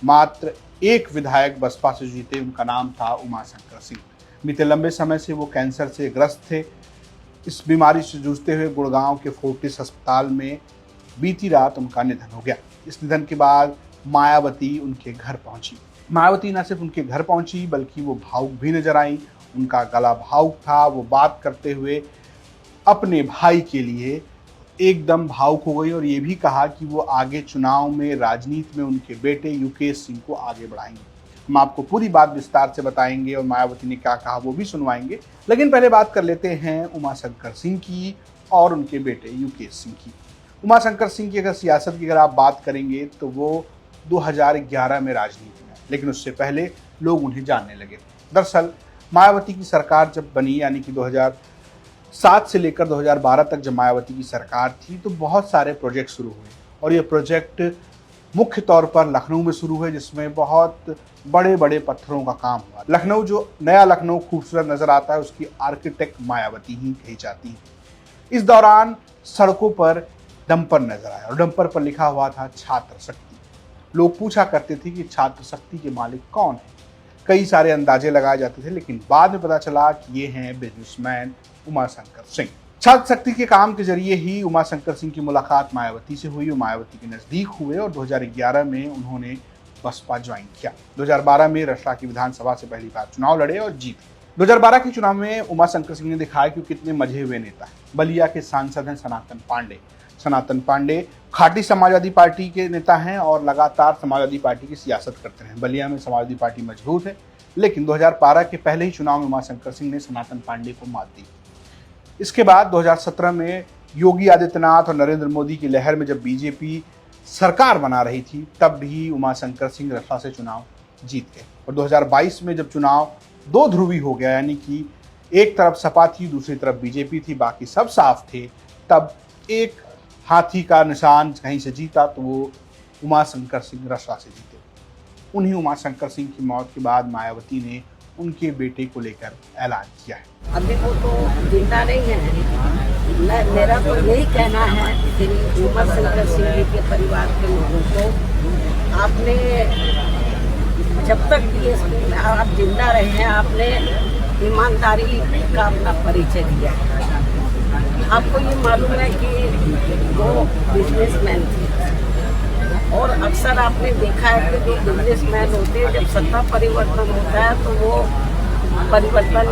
मात्र एक विधायक बसपा से जीते, उनका नाम था उमाशंकर सिंह। बीते लंबे समय से वो कैंसर से ग्रस्त थे। इस बीमारी से जूझते हुए गुड़गांव के फोर्टिस अस्पताल में बीती रात उनका निधन हो गया। इस निधन के बाद मायावती उनके घर पहुंची। मायावती न सिर्फ उनके घर पहुंची, बल्कि वो भावुक भी नजर आई। उनका गला भावुक था। वो बात करते हुए अपने भाई के लिए एकदम भावुक हो गई और ये भी कहा कि वो आगे चुनाव में, राजनीति में उनके बेटे यूकेश सिंह को आगे बढ़ाएंगे। हम आपको पूरी बात विस्तार से बताएंगे और मायावती ने क्या कहा वो भी सुनवाएंगे। लेकिन पहले बात कर लेते हैं उमाशंकर सिंह की और उनके बेटे यूकेश सिंह की। उमाशंकर सिंह की अगर सियासत की आप बात करेंगे तो वो 2011 में राजनीति में, लेकिन उससे पहले लोग उन्हें जानने लगे। दरअसल मायावती की सरकार जब बनी, यानी कि 2007 से लेकर 2012 तक जब मायावती की सरकार थी, तो बहुत सारे प्रोजेक्ट शुरू हुए और ये प्रोजेक्ट मुख्य तौर पर लखनऊ में शुरू हुए, जिसमें बहुत बड़े बड़े पत्थरों का काम हुआ। लखनऊ, जो नया लखनऊ खूबसूरत नजर आता है, उसकी आर्किटेक्ट मायावती ही कही जाती है। इस दौरान सड़कों पर डंपर नजर आया और डंपर पर लिखा हुआ था छात्र शक्ति। लोग पूछा करते थे कि छात्र शक्ति के मालिक कौन है। कई सारे अंदाजे लगाए जाते थे, लेकिन बाद में पता चला कि ये हैं बिजनेसमैन उमाशंकर सिंह। छात्र शक्ति के काम के जरिए ही उमाशंकर सिंह की मुलाकात मायावती से हुई। मायावती के नजदीक हुए और 2011 में उन्होंने बसपा ज्वाइन किया। 2012 में रसड़ा की विधानसभा से पहली बार चुनाव लड़े और जीत। 2012 के चुनाव में उमाशंकर सिंह ने दिखाया कि कितने मजे हुए नेता है। बलिया के सांसद हैं सनातन पांडे। सनातन पांडे खाटी समाजवादी पार्टी के नेता हैं और लगातार समाजवादी पार्टी की सियासत करते हैं। बलिया में समाजवादी पार्टी मजबूत है, लेकिन 2012 के पहले ही चुनाव में उमाशंकर सिंह ने सनातन पांडे को मात दी। इसके बाद 2017 में योगी आदित्यनाथ और नरेंद्र मोदी की लहर में जब बीजेपी सरकार बना रही थी, तब भी उमाशंकर सिंह रसला से चुनाव जीत गए। और 2022 में जब चुनाव दो ध्रुवी हो गया, यानी कि एक तरफ सपा थी, दूसरी तरफ बीजेपी थी, बाकी सब साफ थे, तब एक हाथी का निशान कहीं से जीता तो वो उमाशंकर सिंह रसला से जीते। उन्हीं उमाशंकर सिंह की मौत के बाद मायावती ने उनके बेटे को लेकर ऐलान किया है। अभी वो तो जिंदा नहीं है। मेरा तो यही कहना है कि उमाशंकर सिंह जी के परिवार के लोगों को आपने जब तक बीएसपी में आप जिंदा रहे हैं, आपने ईमानदारी का अपना परिचय दिया है। आपको ये मालूम है कि वो बिजनेसमैन थे और अक्सर आपने देखा है कि जो बिजनेसमैन होते हैं, जब सत्ता परिवर्तन होता है तो वो परिवर्तन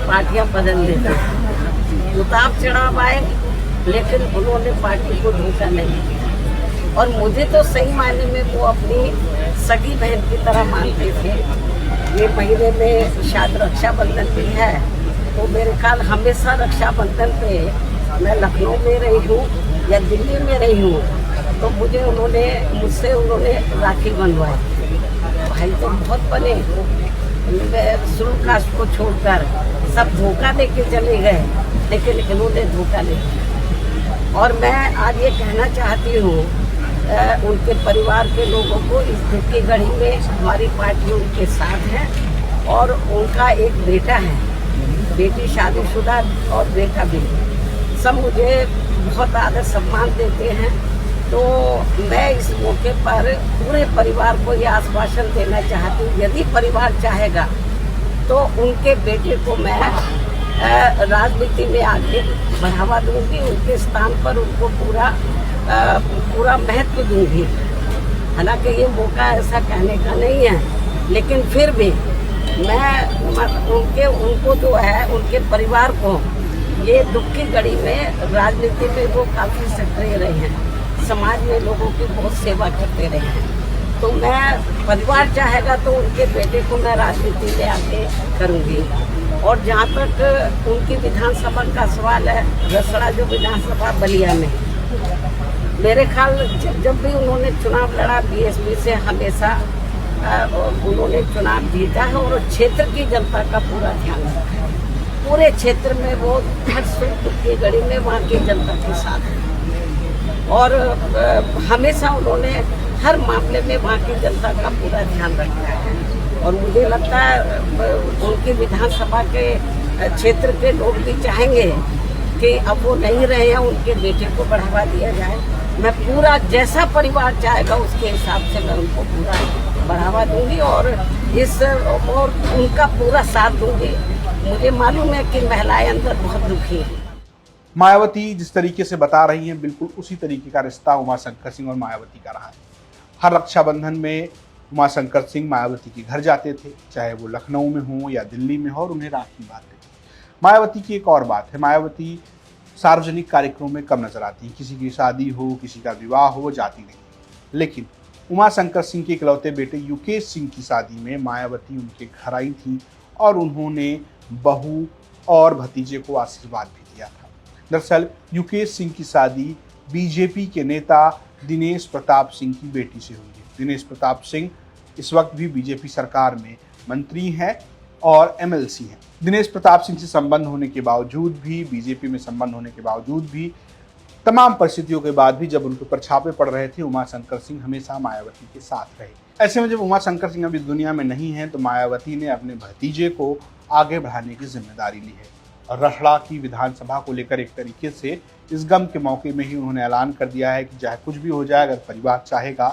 पार्टियां बदल देते हैं। उतार चढ़ाव आए, लेकिन उन्होंने पार्टी को धोखा नहीं दिया। और मुझे तो सही मायने में वो अपनी सगी बहन की तरह मानते थे। ये महीने में शायद रक्षाबंधन भी है, तो मेरे ख्याल हमेशा रक्षाबंधन पे मैं लखनऊ में रही हूँ या दिल्ली में रही हूँ, तो मुझसे उन्होंने राखी बंधवाई। भाई तो बहुत बने, शुरू कास्ट को छोड़कर सब धोखा दे के चले गए, लेकिन इन्होंने धोखा नहीं दिया। और मैं आज ये कहना चाहती हूँ उनके परिवार के लोगों को, इस दुख की घड़ी में हमारी पार्टी उनके साथ है और उनका एक बेटा है, बेटी शादीशुदा और बेटा भी। सब मुझे बहुत आदर सम्मान देते हैं। तो मैं इस मौके पर पूरे परिवार को ये आश्वासन देना चाहती हूँ, यदि परिवार चाहेगा तो उनके बेटे को मैं राजनीति में आगे बढ़ावा दूंगी, उनके स्थान पर उनको पूरा महत्व दूंगी। हालांकि ये मौका ऐसा कहने का नहीं है, लेकिन फिर भी मैं उनको जो है, उनके परिवार को ये दुख की घड़ी में राजनीति में वो काफ़ी सक्रिय रहे हैं, समाज में लोगों की बहुत सेवा करते रहे हैं। तो मैं परिवार चाहेगा तो उनके बेटे को मैं राजनीति में आगे करूँगी। और जहाँ तक उनकी विधानसभा का सवाल है, रसड़ा जो विधानसभा बलिया में, मेरे ख्याल जब भी उन्होंने चुनाव लड़ा बीएसपी से, हमेशा उन्होंने चुनाव जीता है और क्षेत्र की जनता का पूरा ध्यान रखा है। पूरे क्षेत्र में वो हर सुख की घड़ी में वहाँ की जनता के साथ है और हमेशा उन्होंने हर मामले में वहाँ की जनता का पूरा ध्यान रखा है। और मुझे लगता है उनकी विधानसभा के क्षेत्र के लोग भी चाहेंगे कि अब वो नहीं रहे हैं, उनके बेटे को बढ़ावा दिया जाए। मैं पूरा जैसा परिवार चाहेगा उसके हिसाब से मैं उनको पूरा बढ़ावा दूंगी और उनका पूरा साथ दूंगी। मुझे मालूम है कि महिलाएं अंदर बहुत दुखी हैं। मायावती जिस तरीके से बता रही हैं, बिल्कुल उसी तरीके का रिश्ता उमाशंकर सिंह और मायावती का रहा है। हर रक्षाबंधन में उमाशंकर सिंह मायावती के घर जाते थे, चाहे वो लखनऊ में हो या दिल्ली में हो, और उन्हें राखी बांधते थे। मायावती की एक और बात है, मायावती सार्वजनिक कार्यक्रमों में कम नजर आती हैं। किसी की शादी हो, किसी का विवाह हो, वो जाती नहीं। लेकिन उमाशंकर सिंह के इकलौते बेटे युकेश सिंह की शादी में मायावती उनके घर आई थी और उन्होंने बहू और भतीजे को आशीर्वाद भी दिया था। दरअसल युकेश सिंह की शादी बीजेपी के नेता दिनेश प्रताप सिंह की बेटी से हुई है। दिनेश प्रताप सिंह इस वक्त भी बीजेपी सरकार में मंत्री हैं और एमएलसी हैं। दिनेश प्रताप सिंह से संबंध होने के बावजूद भी, बीजेपी में संबंध होने के बावजूद भी, तमाम परिस्थितियों के बाद भी जब उनके ऊपर छापे पड़ रहे थे, उमाशंकर सिंह हमेशा मायावती के साथ रहे। ऐसे में जब उमाशंकर सिंह अभी दुनिया में नहीं है, तो मायावती ने अपने भतीजे को आगे बढ़ाने की जिम्मेदारी ली है। और रसड़ा की विधानसभा को लेकर एक तरीके से इस गम के मौके में ही उन्होंने ऐलान कर दिया है कि चाहे कुछ भी हो जाए, अगर परिवार चाहेगा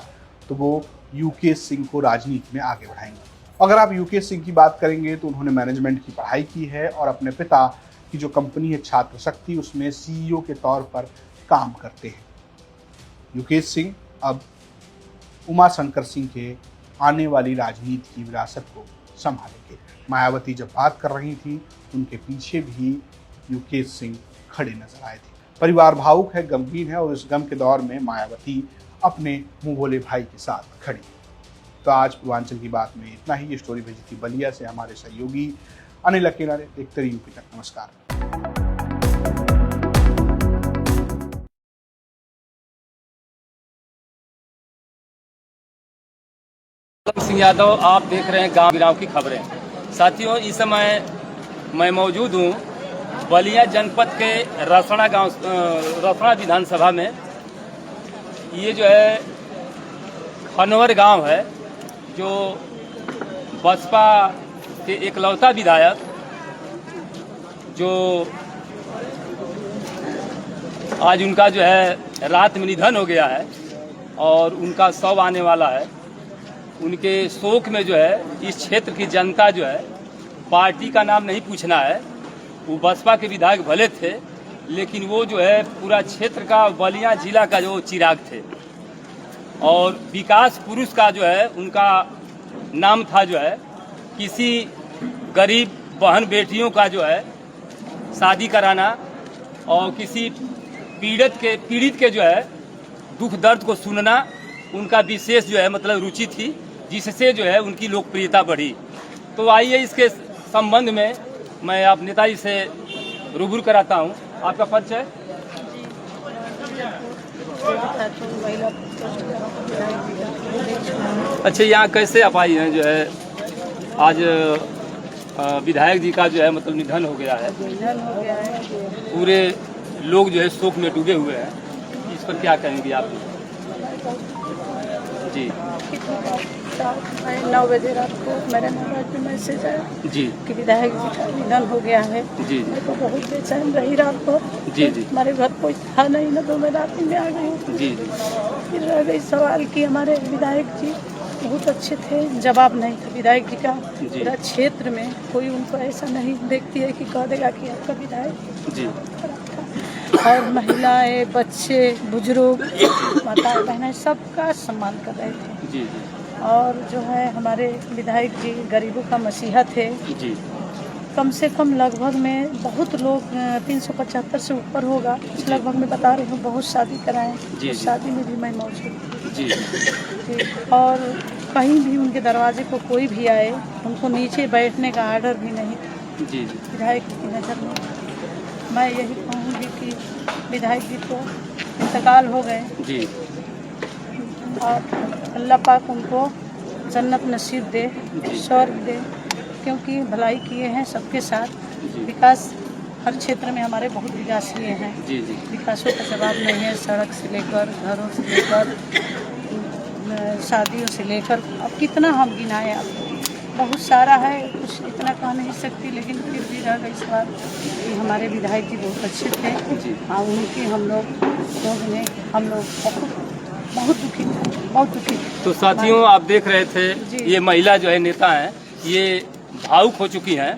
तो वो युकेश सिंह को राजनीति में आगे बढ़ाएंगे। अगर आप युकेश सिंह की बात करेंगे तो उन्होंने मैनेजमेंट की पढ़ाई की है और अपने पिता की जो कंपनी है छात्र शक्ति, उसमें सीईओ के तौर पर काम करते हैं। युकेश सिंह अब उमाशंकर सिंह के आने वाली राजनीति की विरासत को संभालेंगे। मायावती जब बात कर रही थी, उनके पीछे भी युकेश सिंह खड़े नजर आए थे। परिवार भावुक है, गमगीन है और इस गम के दौर में मायावती अपने मुंह बोले भाई के साथ खड़ी। तो आज पूर्वांचल की बात में इतना ही। ये स्टोरी भेजी थी बलिया से हमारे सहयोगी अनिल अकेला ने। देखते रहिए यूपी तक। नमस्कार। सिंह यादव, आप देख रहे हैं गांव की खबरें। साथियों, इस समय मैं मौजूद हूं बलिया जनपद के रसड़ा विधानसभा में। ये जो है खनवर गांव है, जो बसपा के एकलौता विधायक जो आज उनका जो है रात में निधन हो गया है और उनका शव आने वाला है। उनके शोक में जो है इस क्षेत्र की जनता जो है, पार्टी का नाम नहीं पूछना है, वो बसपा के विधायक भले थे लेकिन वो जो है पूरा क्षेत्र का, बलिया जिला का जो चिराग थे और विकास पुरुष का जो है उनका नाम था। जो है किसी गरीब बहन बेटियों का जो है शादी कराना और किसी पीड़ित के जो है दुख दर्द को सुनना उनका विशेष जो है मतलब रुचि थी, जिससे जो है उनकी लोकप्रियता बढ़ी। तो आइए इसके संबंध में मैं आप नेताजी से रूबरू कराता हूं। आपका परिचय? अच्छा, यहाँ कैसे आप आई हैं? जो है आज विधायक जी का जो है मतलब निधन हो गया है, पूरे लोग जो है शोक में डूबे हुए हैं, इस पर क्या कहेंगे आप? जी 9 बजे रात को मेरे मोबाइल पे मैसेज आया जी कि विधायक जी का निधन हो गया है। जी मैं तो बहुत बेचैन रही रात को। जी जी हमारे घर कोई था नहीं ना, तो मैं रात में आ गई। जी जी फिर रह गई सवाल कि हमारे विधायक जी बहुत अच्छे थे, जवाब नहीं था विधायक जी का। पूरा क्षेत्र में कोई उनको ऐसा नहीं देखती है कि कह देगा कि आपका विधायक जी। और महिलाएं, बच्चे, बुजुर्ग, माताएं, बहनें सबका सम्मान कर रहे थे। जी। और जो है हमारे विधायक जी गरीबों का मसीहा थे। जी। कम से कम लगभग में बहुत लोग 375 से ऊपर होगा लगभग में बता रही हूँ, बहुत शादी कराएं। जी। शादी में भी मैं मौजूद थी। जी। जी। और कहीं भी उनके दरवाजे को कोई भी आए उनको नीचे बैठने का आर्डर भी नहीं था। जी। विधायक की नज़र में मैं यही कहूँगी कि विधायक जी तो इंतकाल हो गए। जी। और अल्लाह पाक उनको जन्नत नसीब दे, स्वर्ग दे, क्योंकि भलाई किए हैं सबके साथ। विकास हर क्षेत्र में हमारे बहुत विकास किए हैं। जी जी। विकासों का जवाब नहीं है, सड़क से लेकर, घरों से लेकर, शादियों से लेकर, अब कितना हम गिनाएं आपको, बहुत सारा है, कुछ इतना कह नहीं सकती, लेकिन फिर भी रह गई सवाल कि हमारे विधायक जी बहुत अच्छे थे। हाँ, उनकी हम लोग बहुत दुखी थे, बहुत दुखी थे। तो साथियों, आप देख रहे थे ये महिला जो है नेता हैं, ये भावुक हो चुकी हैं,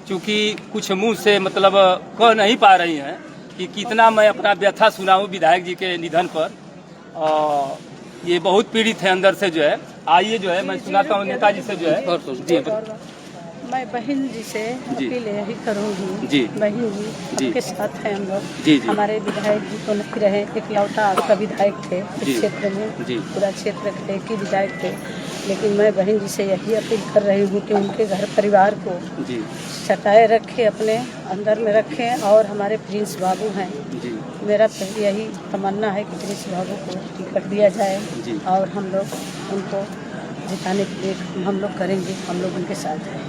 क्योंकि कुछ मुंह से मतलब कह नहीं पा रही हैं कि कितना मैं अपना व्यथा सुनाऊं विधायक जी के निधन पर। ये बहुत पीड़ित है अंदर से जो है। आइए जो है मैं सुनाता हूँ नेताजी से जो है। जी। मैं बहन जी से अपील यही करूँगी। जी। बहन जी आपके साथ हैं हम लोग। जी जी। हमारे विधायक जी तो नहीं रहे, एकलौता आपका विधायक थे इस क्षेत्र में। जी। पूरा क्षेत्र के एक ही विधायक थे, लेकिन मैं बहन जी से यही अपील कर रही हूँ कि उनके घर परिवार को जी सटाए रखे, अपने अंदर में रखें। और हमारे प्रिंस बाबू हैं, जी। मेरा तो यही तमन्ना है कि प्रिंस बाबू को टिकट दिया जाए जी। और हम लोग उनको जिताने के लिए हम लोग करेंगे, हम लोग उनके साथ हैं।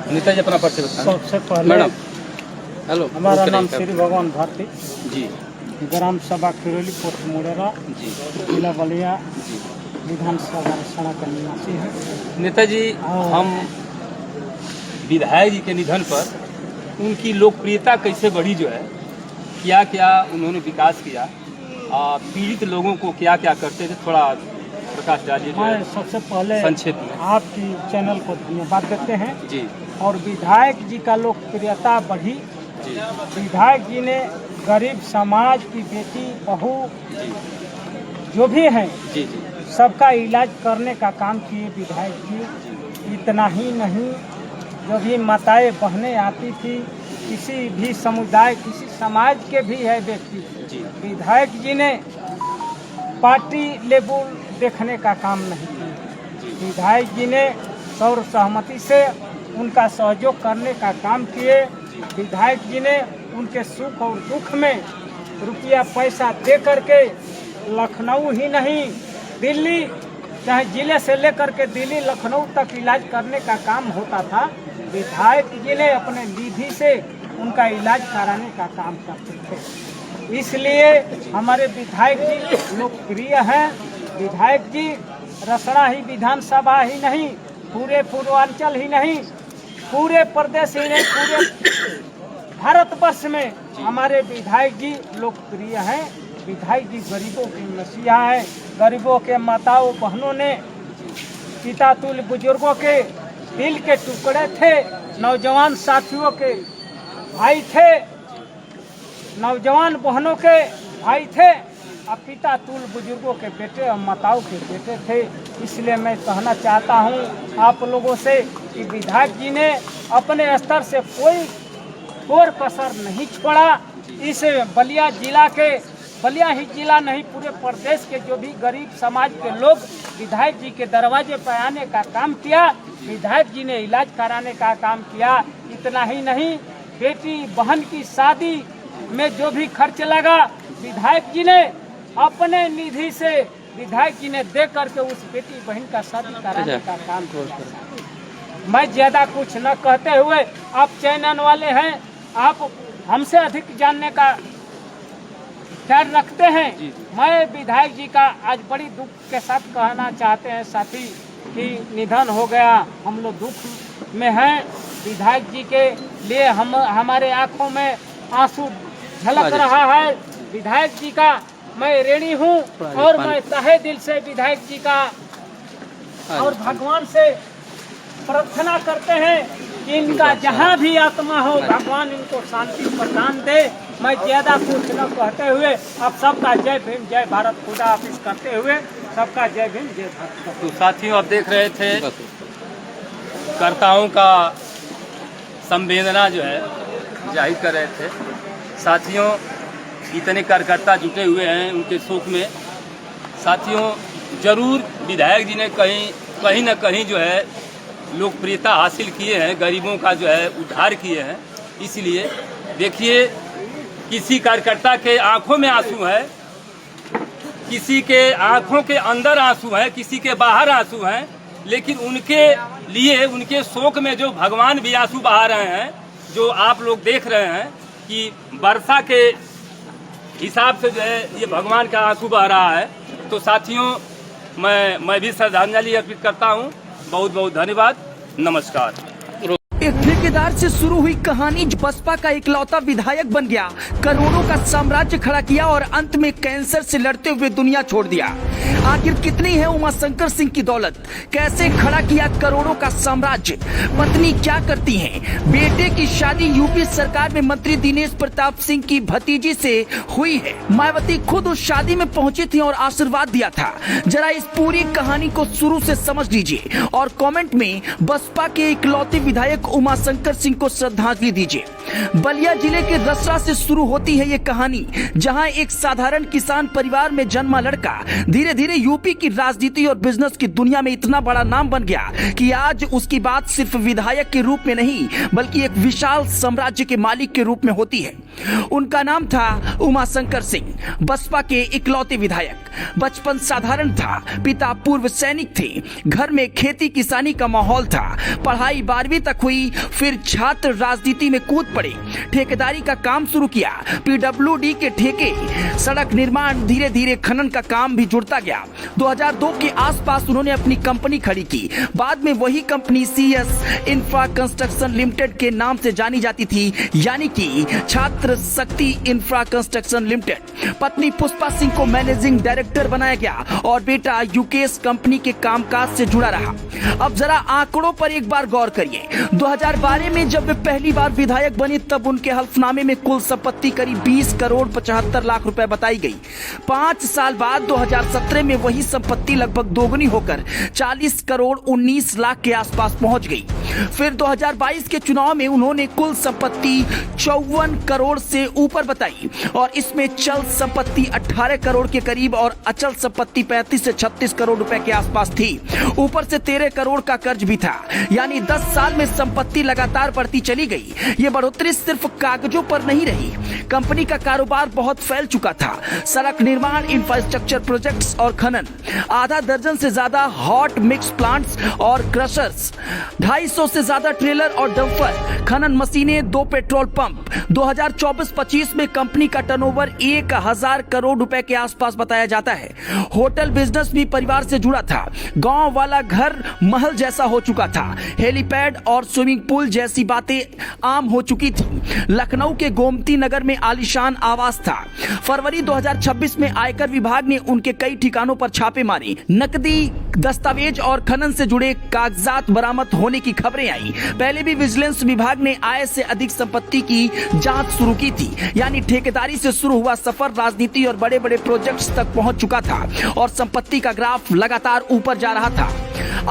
नेताजी अपना परिचय बताएं। सबसे पहले मैडम हेलो, हमारा नाम श्री भगवान भारती जी, ग्राम सभा किरोली कोट मुड़ेरा जी, जिला बलिया जी, विधानसभा रसड़ा का निवासी है। नेताजी, हम विधायक जी के निधन पर उनकी लोकप्रियता कैसे बढ़ी जो है, क्या क्या उन्होंने विकास किया, पीड़ित लोगों को क्या क्या करते थे, थोड़ा प्रकाश डालिए। मैं सबसे पहले संक्षेप में आपकी चैनल को धन्यवाद देते हैं जी। और विधायक जी का लोकप्रियता बढ़ी जी। विधायक जी ने गरीब समाज की बेटी, बहू जी, जो भी हैं जी जी, सबका इलाज करने का काम किए विधायक जी। इतना ही नहीं, जो भी माताएं बहनें आती थी किसी भी समुदाय, किसी समाज के भी है व्यक्ति, विधायक जी ने पार्टी लेवल देखने का काम नहीं किया। विधायक जी ने सर्वसहमति से उनका सहयोग करने का काम किए। विधायक जी ने उनके सुख और दुख में रुपया पैसा दे करके लखनऊ ही नहीं, दिल्ली, चाहे जिले से लेकर के दिल्ली लखनऊ तक इलाज करने का काम होता था। विधायक जी ने अपने निधि से उनका इलाज कराने का काम करते थे। इसलिए हमारे विधायक जी लोकप्रिय हैं। विधायक जी रसड़ा ही विधानसभा ही नहीं, पूरे पूर्वांचल ही नहीं, पूरे प्रदेश ही नहीं, पूरे भारतवर्ष में हमारे विधायक जी लोकप्रिय हैं। विधायक जी गरीबों के मसीहा हैं। गरीबों के माताओं बहनों ने, पिता तुल्य बुजुर्गों के दिल के टुकड़े थे, नौजवान साथियों के भाई थे, नौजवान बहनों के भाई थे, अब पिता तुल्य बुजुर्गों के बेटे और माताओं के बेटे थे। इसलिए मैं कहना चाहता हूं आप लोगों से कि विधायक जी ने अपने स्तर से कोई कसर नहीं छोड़ा। इस बलिया जिला के, बलिया ही जिला नहीं, पूरे प्रदेश के जो भी गरीब समाज के लोग विधायक जी के दरवाजे पर आने का काम किया। विधायक जी ने इलाज कराने का काम किया। इतना ही नहीं, बेटी बहन की शादी में जो भी खर्च लगा, विधायक जी ने अपने निधि से विधायक जी ने दे करके उस बेटी बहन का शादी कराने का काम किया। मैं ज्यादा कुछ न कहते हुए, आप चैनल वाले हैं, आप हमसे अधिक जानने का ख्याल रखते हैं। मैं विधायक जी का आज बड़ी दुख के साथ कहना चाहते हैं साथी कि निधन हो गया। हम लोग दुख में हैं। विधायक जी के लिए हमारे आंखों में आंसू झलक रहा है। विधायक जी का मैं ऋणी हूँ और मैं तहे दिल से विधायक जी का और भगवान से प्रार्थना करते हैं कि इनका जहाँ भी आत्मा हो, भगवान इनको शांति प्रदान दे। मैं ज्यादा कुछ न कहते हुए अब सबका जय भीम जय भारत खुदा हाफिज करते हुए सबका जय भीम जय भारत। तो साथियों, आप देख रहे थे कर्ताओं का संवेदना जो है जाहिर कर रहे थे। साथियों, इतने कार्यकर्ता जुटे हुए हैं उनके शोक में। साथियों, जरूर विधायक जी ने कहीं न कहीं जो है लोकप्रियता हासिल किए हैं, गरीबों का जो है उद्धार किए हैं। इसलिए देखिए, किसी कार्यकर्ता के आंखों में आंसू है, किसी के आंखों के अंदर आंसू है, किसी के बाहर आंसू हैं, लेकिन उनके लिए, उनके शोक में जो भगवान भी आंसू बहा रहे हैं, जो आप लोग देख रहे हैं कि वर्षा के हिसाब से जो है ये भगवान का आंसू बह रहा है। तो साथियों, मैं भी श्रद्धांजलि अर्पित करता हूँ। बहुत बहुत धन्यवाद। नमस्कार। एक ठेकेदार से शुरू हुई कहानी बसपा का इकलौता विधायक बन गया, करोड़ों का साम्राज्य खड़ा किया और अंत में कैंसर से लड़ते हुए दुनिया छोड़ दिया। आखिर कितनी है उमाशंकर सिंह की दौलत, कैसे खड़ा किया करोड़ों का साम्राज्य, पत्नी क्या करती हैं, बेटे की शादी यूपी सरकार में मंत्री दिनेश प्रताप सिंह की भतीजी से हुई है। मायावती खुद उस शादी में पहुंची थी और आशीर्वाद दिया था। जरा इस पूरी कहानी को शुरू से समझ लीजिए और कमेंट में बसपा के इकलौते विधायक उमाशंकर सिंह को श्रद्धांजलि दीजिए। बलिया जिले के रसड़ा से शुरू होती है ये कहानी, जहां एक साधारण किसान परिवार में जन्मा लड़का धीरे धीरे यूपी की राजनीति और बिजनेस की दुनिया में इतना बड़ा नाम बन गया कि आज उसकी बात सिर्फ विधायक के रूप में नहीं बल्कि एक विशाल साम्राज्य के मालिक के रूप में होती है। उनका नाम था उमाशंकर सिंह, बसपा के इकलौते विधायक। बचपन साधारण था, पिता पूर्व सैनिक थे, घर में खेती किसानी का माहौल था। पढ़ाई 12वीं तक हुई, फिर छात्र राजनीति में कूद पड़े, ठेकेदारी का काम शुरू किया। पीडब्ल्यूडी के ठेके, सड़क निर्माण, धीरे धीरे खनन का काम भी जुड़ता गया। 2002 के आसपास उन्होंने अपनी कंपनी खड़ी की। बाद में वही company CS infra construction limited के नाम से जानी जाती थी, यानी कि छात्र शक्ति इंफ्रा कंस्ट्रक्शन लिमिटेड। पत्नी पुष्पा सिंह को मैनेजिंग डायरेक्टर डायरेक्टर बनाया गया और बेटा युकेश कंपनी के कामकाज से जुड़ा रहा। अब जरा आंकड़ों पर एक बार गौर करिए। 2012 में जब वे पहली बार विधायक बने तब उनके हल्फनामे में कुल संपत्ति करीब 20 करोड़ 75 लाख रुपए बताई गई। 5 साल बाद 2017 में वही संपत्ति लगभग दोगुनी होकर 40 करोड़ 19 लाख के आसपास पहुंच गई। फिर 2022 के चुनाव में उन्होंने कुल संपत्ति 54 करोड़ से ऊपर बताई और इसमें चल संपत्ति 18 करोड़ के करीब और अचल संपत्ति 35 से 36 करोड़ रुपए के आसपास थी। ऊपर से 13 करोड़ का कर्ज भी था। यानी 10 साल में संपत्ति लगातार बढ़ती चली गई। ये बढ़ोतरी सिर्फ कागजों पर नहीं रही, कंपनी का कारोबार बहुत फैल चुका था। सड़क निर्माण, इंफ्रास्ट्रक्चर प्रोजेक्ट्स और खनन, आधा दर्जन से ज्यादा हॉट मिक्स प्लांट्स और क्रशर्स, 250 से ज्यादा ट्रेलर और डंपर, खनन मशीनें, 2 पेट्रोल पंप। 2024-25 में कंपनी का टर्नओवर 1000 करोड़ रुपए के आसपास बताया जाता है। होटल बिजनेस भी परिवार से जुड़ा था। गांव वाला घर महल जैसा हो चुका था। हेलीपैड और स्विमिंग पूल जैसी बातें आम हो चुकी थी। लखनऊ के गोमती नगर में आलीशान आवास था। फरवरी 2026 में आयकर विभाग ने उनके कई ठिकानों पर छापे मारे। नकदी, दस्तावेज और खनन से जुड़े कागजात बरामद होने की खबरें आई। पहले भी विजिलेंस विभाग ने आय से अधिक संपत्ति की जांच शुरू की थी। यानी ठेकेदारी से शुरू हुआ सफर राजनीति और बड़े बड़े प्रोजेक्ट्स तक पहुंच चुका था और संपत्ति का ग्राफ लगातार ऊपर जा रहा था।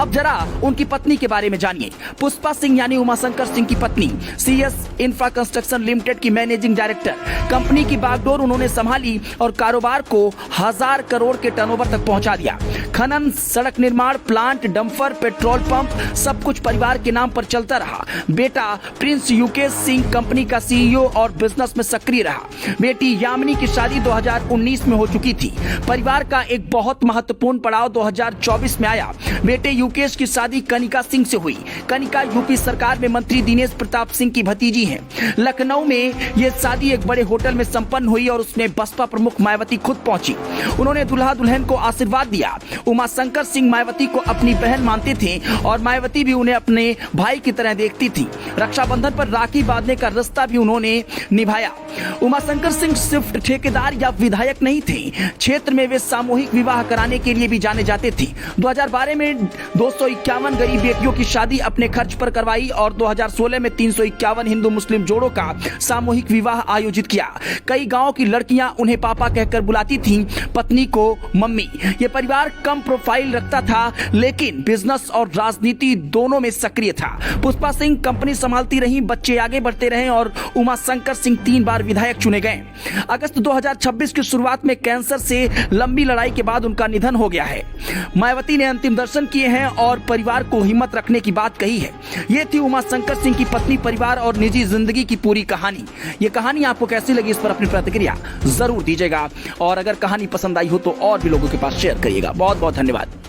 अब जरा उनकी पत्नी के बारे में जानिए। पुष्पा सिंह यानी उमाशंकर सिंह की पत्नी CS इंफ्रा कंस्ट्रक्शन लिमिटेड की मैनेजिंग डायरेक्टर। कंपनी की बागडोर उन्होंने संभाली और कारोबार को 1000 करोड़ के टर्नओवर तक पहुंचा दिया। खनन, सड़क निर्माण, प्लांट, डंपर, पेट्रोल पंप, सब कुछ परिवार के नाम पर चलता रहा। बेटा प्रिंस युकेश सिंह कंपनी का CEO और बिजनेस में सक्रिय रहा। बेटी यामिनी की शादी 2019 में हो चुकी थी। परिवार का एक बहुत महत्वपूर्ण पड़ाव 2024 में आया। बेटे युकेश की शादी कनिका सिंह से हुई। कनिका यूपी सरकार में मंत्री दिनेश प्रताप सिंह की भतीजी हैं। लखनऊ में यह शादी एक बड़े होटल में संपन्न हुई और उसमें बसपा प्रमुख मायावती खुद पहुंची। उन्होंने दुल्हा दुल्हन को आशीर्वाद दिया। उमाशंकर सिंह मायावती को अपनी बहन मानते थे और मायावती भी उन्हें अपने भाई की तरह देखती थी। रक्षाबंधन पर राखी बांधने का रिश्ता भी उन्होंने निभाया। उमाशंकर सिंह सिर्फ ठेकेदार या विधायक नहीं थे, क्षेत्र में वे सामूहिक विवाह कराने के लिए भी जाने जाते थे। 2012 में 251 गरीब बेटियों की शादी अपने खर्च पर करवाई और 2016 में 351 हिंदू मुस्लिम जोड़ों का सामूहिक विवाह आयोजित किया। कई गांव की लड़कियां उन्हें पापा कहकर बुलाती थीं, पत्नी को मम्मी। ये परिवार कम प्रोफाइल रखता था लेकिन बिजनेस और राजनीति दोनों में सक्रिय था। पुष्पा सिंह कंपनी संभालती रही, बच्चे आगे बढ़ते रहे और उमाशंकर सिंह 3 बार विधायक चुने गए। अगस्त 2026 की शुरुआत में कैंसर से लंबी लड़ाई के बाद उनका निधन हो गया है। मायावती ने अंतिम दर्शन किए हैं और परिवार को हिम्मत रखने की बात कही है। ये थी उमाशंकर सिंह की पत्नी, परिवार और निजी जिंदगी की पूरी कहानी। ये कहानी आपको कैसी लगी, इस पर अपनी प्रतिक्रिया जरूर दीजिएगा और अगर कहानी पसंद आई हो तो और भी लोगों के पास शेयर करिएगा। बहुत बहुत धन्यवाद।